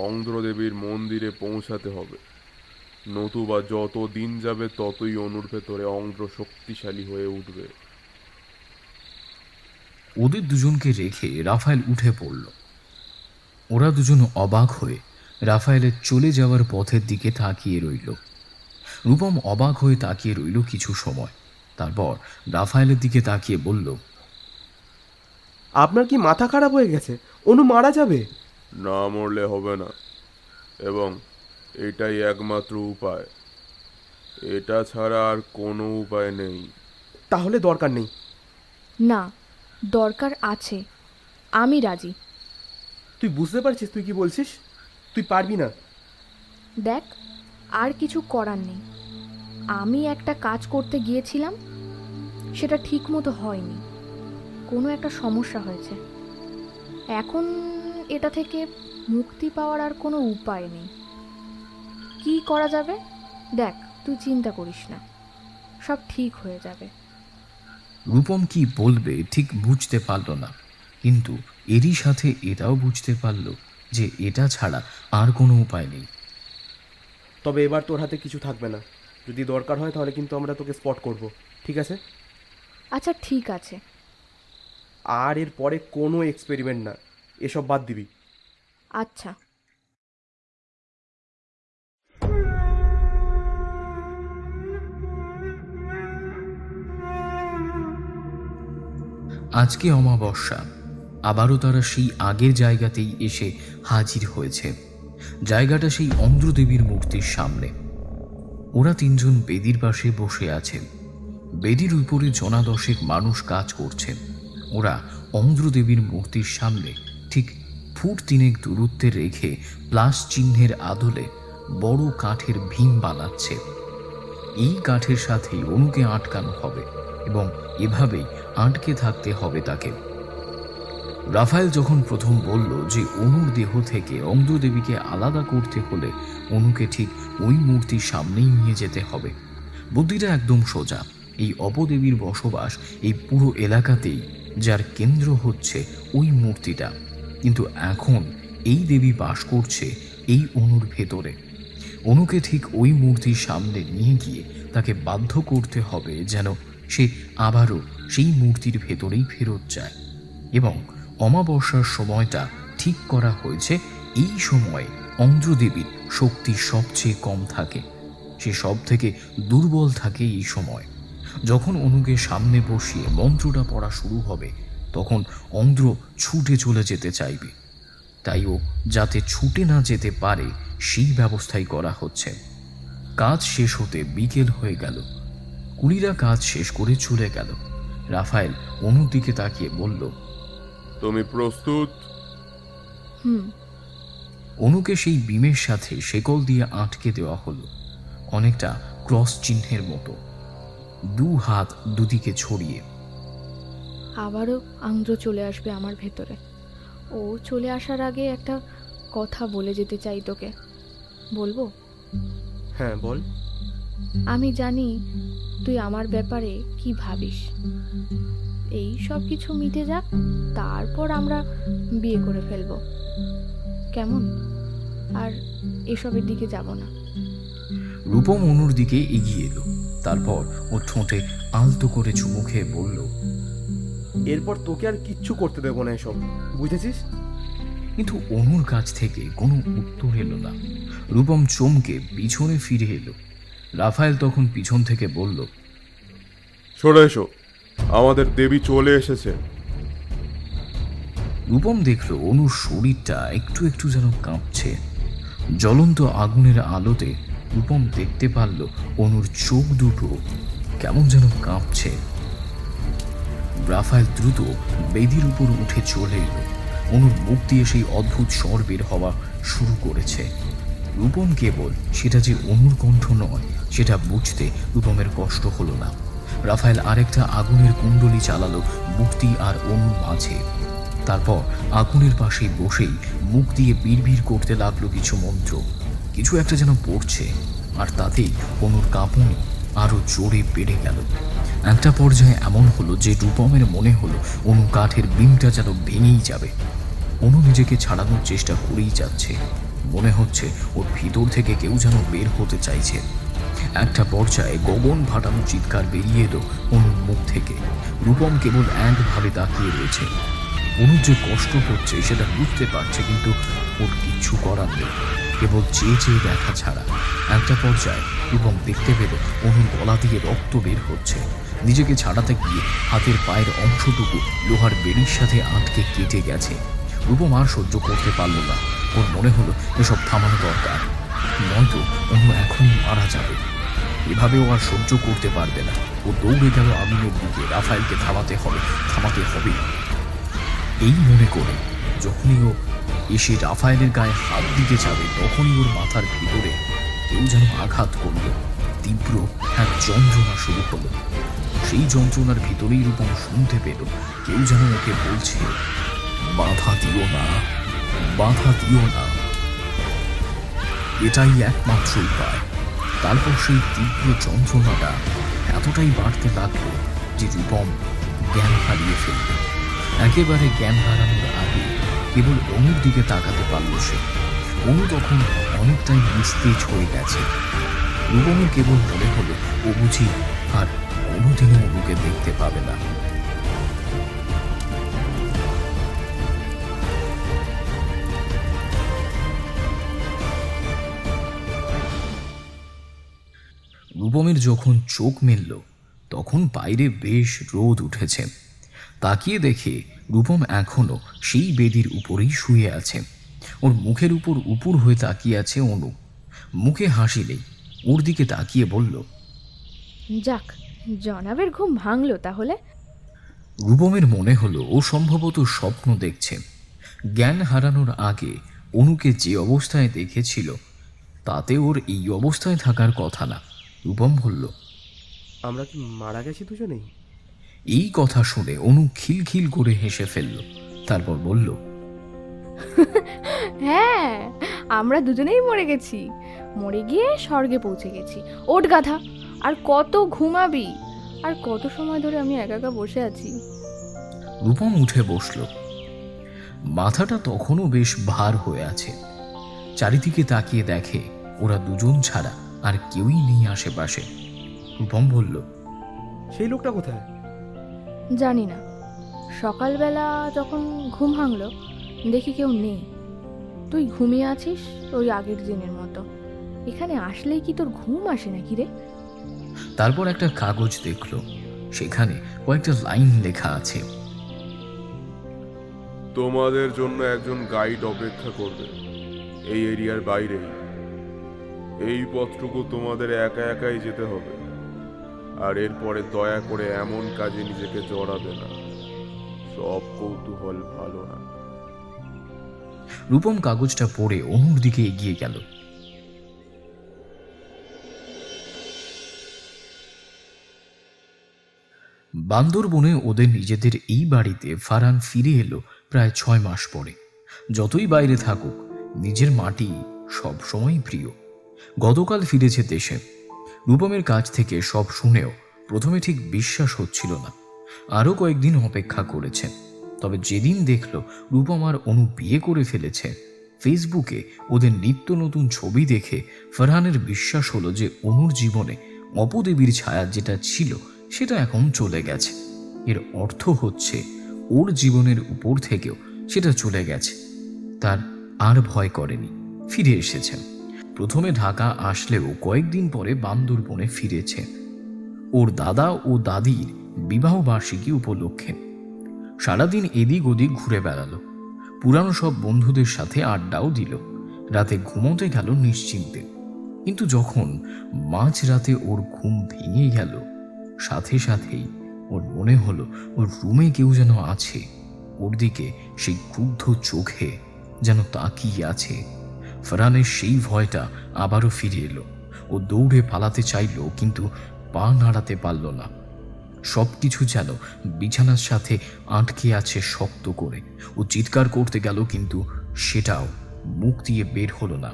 Speaker 4: অন্ধ্রদেবীর মন্দিরে পৌঁছাতে হবে। নতুবা যত দিন যাবে ততই অনুর ভেতরে অন্ধ্র শক্তিশালী হয়ে উঠবে।
Speaker 1: ওদের দুজনকে রেখে রাফায়েল উঠে পড়ল। ওরা দুজন অবাক হয়ে রাফায়েলের চলে যাওয়ার পথের দিকে তাকিয়ে রইল। রূপম অবাক হয়ে তাকিয়ে রইল কিছু সময়। তারপর রাফায়েলের দিকে তাকিয়ে বলল,
Speaker 8: আপনার কি মাথা খারাপ হয়ে গেছে? অনু মারা যাবে।
Speaker 4: না মরলে হবে না, এবং এটাই একমাত্র উপায়। এটা ছাড়া আর কোনো উপায় নেই।
Speaker 8: তাহলে দরকার নেই।
Speaker 9: না, দরকার আছে। আমি রাজি।
Speaker 8: তুই বুঝতে পারছিস তুই কি বলছিস? তুই পারবি না।
Speaker 9: দেখ, আর কিছু করার নেই। আমি একটা কাজ করতে গিয়েছিলাম, সেটা ঠিক মতো হয়নি, কোনো একটা সমস্যা হয়েছে। এখন এটা থেকে মুক্তি পাওয়ার আর কোনো উপায় নেই। কি করা যাবে? দেখ, তুই চিন্তা করিস না, সব ঠিক হয়ে যাবে।
Speaker 1: রূপম কি বলবে ঠিক বুঝতে পারল না, কিন্তু এরই সাথে এটাও বুঝতে পারল যে এটা ছাড়া আর কোনো উপায় নেই।
Speaker 8: তবে এবার তোর হাতে কিছু থাকবে না, যদি দরকার হয় তাহলে কিন্তু আমরা তোকে স্পট করব, ঠিক আছে?
Speaker 9: আচ্ছা ঠিক আছে।
Speaker 8: আর এর পরে কোনো এক্সপেরিমেন্ট না, এসব বাদ দিবি।
Speaker 9: আচ্ছা।
Speaker 1: আজকে অমাবস্যা, আবারও তারা সেই আগের জায়গাতেই এসে হাজির হয়েছে। জায়গাটা সেই অন্ধ্রদেবীর মূর্তির সামনে। ওরা তিনজন বেদির পাশে বসে আছে। বেদির উপরে জনা দশেক মানুষ কাজ করছে। ওরা অন্ধ্রদেবীর মূর্তির সামনে ঠিক ফুট তিনেক দূরত্বে রেখে প্লাস চিহ্নের আদলে বড় কাঠের ভীম বানাচ্ছে। এই কাঠের সাথেই অনুকে আটকানো হবে এবং এভাবেই আটকে থাকতে হবে তাকে। রাফায়েল যখন প্রথম বলল যে অনুর দেহ থেকে অন্ধ্রদেবীকে আলাদা করতে হলে অনুকে ঠিক ওই মূর্তির সামনেই নিয়ে যেতে হবে। বুদ্ধিটা একদম সোজা। এই অপদেবীর বসবাস এই পুরো এলাকাতেই, যার কেন্দ্র হচ্ছে ওই মূর্তিটা। কিন্তু এখন এই দেবী বাস করছে এই অনুর ভেতরে। অনুকে ঠিক ওই মূর্তির সামনে নিয়ে গিয়ে তাকে বাধ্য করতে হবে যেন সে আবারও সেই মূর্তির ভেতরেই ফেরত যায়। এবং অমাবস্যার সময়টা ঠিক করা হয়েছে এই সময়ে অন্ধ্রদেবীর শক্তি সবচেয়ে কম থাকে, সে সব থেকে দুর্বল থাকে এই সময়। যখন অনুকে সামনে বসিয়ে মন্ত্রটা পড়া শুরু হবে তখন অন্ধ্র ছুটে চলে যেতে চাইবে, তাই ও যাতে ছুটে না যেতে পারে সেই ব্যবস্থাই করা হচ্ছে। কাজ শেষ হতে বিকেল হয়ে গেল। কুলিরা কাজ শেষ করে চলে গেল। রাফায়েল অনুর দিকে তাকিয়ে বলল,
Speaker 4: তুমি প্রস্তুত?
Speaker 1: অনুকে সেই বিমের সাথে শেকল দিয়ে আটকে দেওয়া হলো, অনেকটা ক্রস চিহ্নের মতো, দু হাত দুদিকে ছড়িয়ে।
Speaker 9: আবারও আন্দ্র চলে আসবে আমার ভেতরে। ও চলে আসার আগে একটা কথা বলে যেতে চাই তোকে। বলবো?
Speaker 8: হ্যাঁ বল।
Speaker 9: আমি জানি তুই আমার ব্যাপারে কি ভাবিস। এই সব কিছু মিটে যাক, তারপর আমরা বিয়ে করে ফেলবো, কেমন? আর এসবের দিকে যাব না।
Speaker 1: রূপম অনুর দিকে এগিয়ে এলো, তারপর ও ঠোঁটে আলতো করে চুমু খেয়ে বলল,
Speaker 8: এরপর তোকে আর কিচ্ছু করতে দেবো না, এসব বুঝেছিস?
Speaker 1: কিন্তু অনুর কাছ থেকে কোনো উত্তর এলো না। রূপম চমকে পিছনে ফিরে এলো। রাফায়েল তখন পিছন থেকে বলল,
Speaker 4: সরে এসো, আমাদের দেবী চলে এসেছে।
Speaker 1: রূপম দেখলো অনুর শরীরটা একটু একটু যেন কাঁপছে। জ্বলন্ত আগুনের আলোতে রূপম দেখতে পারল অনুর চোখ দুটো কেমন যেন কাঁপছে। রাফায়েল দ্রুত বেদির উপর উঠে চলে এলো। অনুর মুখ দিয়ে সেই অদ্ভুত স্বর বের হওয়া শুরু করেছে। রূপম কেবল সেটা যে অনুর কণ্ঠ নয় সেটা বুঝতে রূপমের কষ্ট হলো না। রাফায়েল আরেকটা আগুনের কুণ্ডলি চালালো মুক্তি আর অনুর মাঝে। তারপর আগুনের পাশে বসেই মুখ দিয়ে বিড়বিড় করতে লাগলো কিছু মন্ত্র। কিছু একটা যেন পড়ছে, আর তাতেই অনুর কাঁপুনি আরো জোরে বেড়ে গেল। একটা পর্যায়ে এমন হলো যে রূপমের মনে হলো অনু কাঠের বিমটা যেন ভেঙেই যাবে। অনু নিজেকে ছাড়ানোর চেষ্টা করেই যাচ্ছে, মনে হচ্ছে ওর ভিতর থেকে কেউ যেন বের হতে চাইছে। একটা পর্যায়ে গগন ফাটানো চিৎকার বেরিয়ে এলো অনুর মুখ থেকে। রূপম কেবল একভাবে তাকিয়ে রয়েছে। অনুর যে কষ্ট হচ্ছে সেটা বুঝতে পারছে, কিন্তু ওর কিচ্ছু করার নেই, কেবল চেয়ে চেয়ে দেখা ছাড়া। একটা পর্যায়ে রূপম দেখতে পেল অনুর গলা দিয়ে রক্ত বের হচ্ছে। নিজেকে ছাড়াতে গিয়ে হাতের পায়ের অংশটুকু লোহার বেড়ির সাথে আটকে কেটে গেছে। রূপম আর সহ্য করতে পারল না। ওর মনে হলো এসব থামানো দরকার, নয়তো অনু এখনই মারা যাবে। এভাবেও আর সহ্য করতে পারবে না। ও দৌড়ে গেল আগুনের দিকে। রাফায়েলকে থামাতে হবে। এই মনে করে যখনই ও এসে রাফায়েলের গায়ে হাত দিতে যাবে তখনই ওর মাথার ভিতরে কেউ যেন আঘাত করল। তীব্র এক যন্ত্রণা শুরু হলো। সেই যন্ত্রণার ভিতরেই রূপম শুনতে পেল কেউ যেন ওকে বলছে, বাধা দিও না, বাধা দিও না। এটাই একমাত্র উপায়। তারপর সেই তীব্র যন্ত্রণাটা এতটাই বাড়তে লাগলো যে রূপম জ্ঞান হারিয়ে ফেলল। একেবারে জ্ঞান হারানোর আগে কেবল অনুর দিকে তাকাতে পারল সে। অনু তখন অনেকটাই নিস্তেজ হয়ে গেছে। রূপমের কেবল মনে হলো ও বুঝি আর কোনোদিনও অনুকে দেখতে পাবে না। রূপমের যখন চোখ মেলল তখন বাইরে বেশ রোদ উঠেছে। তাকিয়ে দেখে রূপম এখনো সেই বেদির উপরেই শুয়ে আছে। ওর মুখের উপর উপুর হয়ে তাকিয়ে আছে অনু। মুখে হাসি নেই। ওর দিকে তাকিয়ে বলল,
Speaker 9: যাক, জনাবের ঘুম ভাঙলো তাহলে।
Speaker 1: রূপমের মনে হলো ও সম্ভবত স্বপ্ন দেখছে। জ্ঞান হারানোর আগে অনুকে যে অবস্থায় দেখেছিল তাতে ওর এই অবস্থায় থাকার কথা না। রূপম বলল,
Speaker 8: আমরা কি মারা গেছি দুজনেই?
Speaker 1: এই কথা শুনে অনু খিলখিল করে হেসে ফেলল। তারপর বলল,
Speaker 9: হ্যাঁ, আমরা দুজনেই মরে গেছি। মরে গিয়ে স্বর্গে পৌঁছে গেছি। ওঠ গাধা, আর কত ঘুমাবি? আর কত সময় ধরে আমি একা একা বসে আছি।
Speaker 1: রূপম উঠে বসল। মাথাটা তখনও বেশ ভার হয়ে আছে। চারিদিকে তাকিয়ে দেখে ওরা দুজন ছাড়া আর কেউই নেই আশেপাশে। রূপম বলল,
Speaker 8: সেই লোকটা কোথায়?
Speaker 9: জানি না, সকালবেলা যখন ঘুম ভাঙলো দেখি কেউ নেই। তুই ঘুমিয়ে আছিস ওই আগের দিনের মতো। এখানে আসলেই কি তোর ঘুম আসে নাকি রে?
Speaker 1: তারপর একটা কাগজ দেখল। সেখানে কয়েকটা লাইন লেখা আছে,
Speaker 4: তোমাদের জন্য একজন গাইড অপেক্ষা করবে এই এরিয়ার বাইরে। এই পথটুকু তোমাদের একা একাই যেতে হবে, আর এরপরে দয়া করে এমন কাজে নিজেকে জড়াবে না। সব কৌতূহল ভালো না।
Speaker 1: রূপম কাগজটা পড়ে অনুর দিকে এগিয়ে গেল। বান্দরবনে ওদের নিজেদের এই বাড়িতে ফারহান ফিরে এলো প্রায় 6 মাস পরে। যতই বাইরে থাকুক নিজের মাটি সবসময় প্রিয়। গতকাল ফিরেছে দেশে। রূপমের কাছ থেকে সব শুনেও প্রথমে ঠিক বিশ্বাস হচ্ছিল না। আরও কয়েকদিন অপেক্ষা করেছে। তবে যেদিন দেখল রূপম আর অনু বিয়ে করে ফেলেছে, ফেসবুকে ওদের নিত্য নতুন ছবি দেখে ফারহানের বিশ্বাস হলো যে অনুর জীবনে অপদেবীর ছায়া যেটা ছিল সেটা এখন চলে গেছে। এর অর্থ হচ্ছে ওর জীবনের উপর থেকেও সেটা চলে গেছে। তার আর ভয় করেনি, ফিরে এসেছে। প্রথমে ঢাকা আসলেও কয়েকদিন পরে বান্দরবনে ফিরেছে ওর দাদা ও দাদির বিবাহ বার্ষিকী উপলক্ষে। সারাদিন এদিক ওদিক ঘুরে বেড়ালো। পুরানো সব বন্ধুদের সাথে আড্ডাও দিল। রাতে ঘুমোতে গেল নিশ্চিন্তে। কিন্তু যখন মাঝরাতে ওর ঘুম ভেঙে গেল, সাথে সাথেই ওর মনে হলো ওর রুমে কেউ যেন আছে। ওর দিকে সেই ক্রুদ্ধ চোখে যেন তাকিয়ে আছে। ফারহানের সেই ভয়টা আবারও ফিরে এলো। ও দৌড়ে পালাতে চাইল, কিন্তু পা নাড়াতে পারল না। সবকিছু যেন বিছানার সাথে আটকে আছে শক্ত করে। ও চিৎকার করতে গেল, কিন্তু সেটাও মুখ দিয়ে বের হলো না।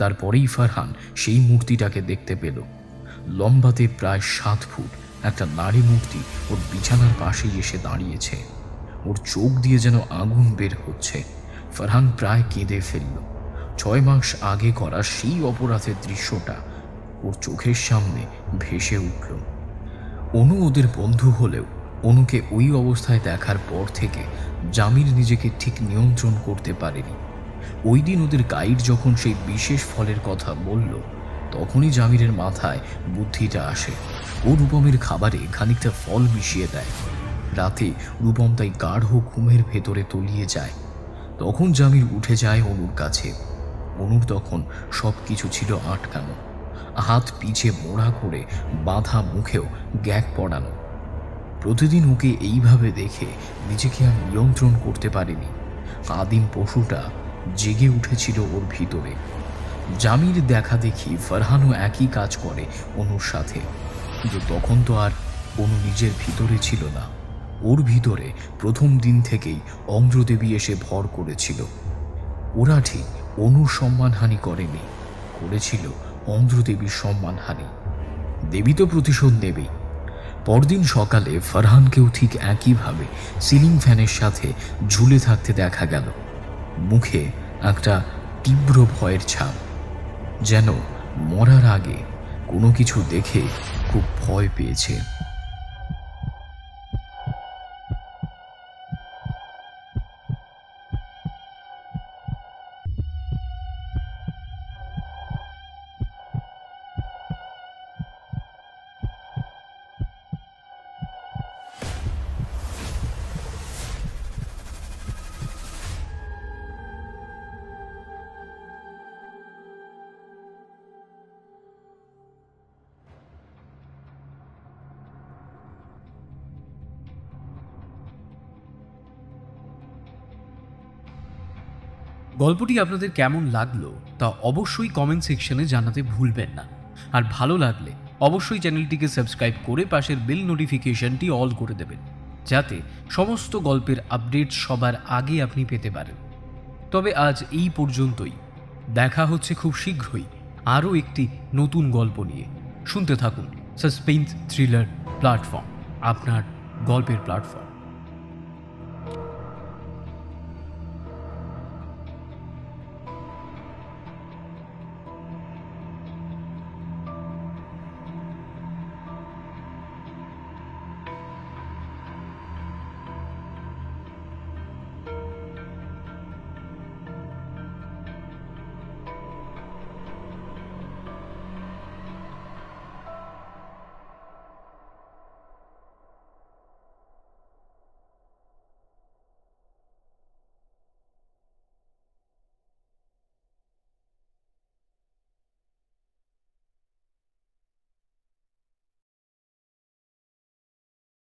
Speaker 1: তারপরেই ফারহান সেই মূর্তিটাকে দেখতে পেল। লম্বাতে প্রায় 7 ফুট একটা নারী মূর্তি ওর বিছানার পাশেই এসে দাঁড়িয়েছে। ওর চোখ দিয়ে যেন আগুন বের হচ্ছে। ফারহান প্রায় কেঁদে ফেলল। 6 মাস আগে করা সেই অপরাধের দৃশ্যটা ওর চোখের সামনে ভেসে উঠল। অনু ওদের বন্ধু হলেও অনুকে ওই অবস্থায় দেখার পর থেকে জামির নিজেকে ঠিক নিয়ন্ত্রণ করতে পারেনি। ওই দিন ওদের গাইড যখন সেই বিশেষ ফলের কথা বলল, তখনই জামিরের মাথায় বুদ্ধিটা আসে। ও রূপমের খাবারে খানিকটা ফল মিশিয়ে দেয়। রাতে রূপম তাই গাঢ় ঘুমের ভেতরে তলিয়ে যায়। তখন জামির উঠে যায় অনুর কাছে। অনুর তখন সব কিছু ছিল আটকানো, হাত পিছে মোড়া করে বাঁধা, মুখেও গ্যাগ পড়ানো। প্রতিদিন ওকে এইভাবে দেখে নিজেকে আর নিয়ন্ত্রণ করতে পারেনি। আদিম পশুটা জেগে উঠেছিল ওর ভিতরে। জামির দেখা দেখি ফারহানও একই কাজ করে অনুর সাথে, কিন্তু তখন তো আর অনু নিজের ভিতরে ছিল না। ওর ভিতরে প্রথম দিন থেকেই অঞ্জদেবী এসে ভর করেছিল। ওরা ঠিক অনুর সম্মানহানি করেনি, করেছিল অঞ্জদেবীর সম্মানহানি। দেবী তো প্রতিশোধ নেবেই। পরদিন সকালে ফারহানকেও ঠিক একইভাবে সিলিং ফ্যানের সাথে ঝুলে থাকতে দেখা গেল, মুখে একটা তীব্র ভয়ের ছাপ, যেন মরার আগে কোনো কিছু দেখে খুব ভয় পেয়েছে।
Speaker 10: গল্পটি আপনাদের কেমন লাগলো তা অবশ্যই কমেন্ট সেকশনে জানাতে ভুলবেন না। আর ভালো লাগলে অবশ্যই চ্যানেলটিকে সাবস্ক্রাইব করে পাশের বেল নোটিফিকেশনটি অল করে দেবেন, যাতে সমস্ত গল্পের আপডেট সবার আগে আপনি পেতে পারেন। তবে আজ এই পর্যন্তই। দেখা হচ্ছে খুব শীঘ্রই আরও একটি নতুন গল্প নিয়ে। শুনতে থাকুন সাসপেন্স থ্রিলার প্ল্যাটফর্ম, আপনার গল্পের প্ল্যাটফর্ম।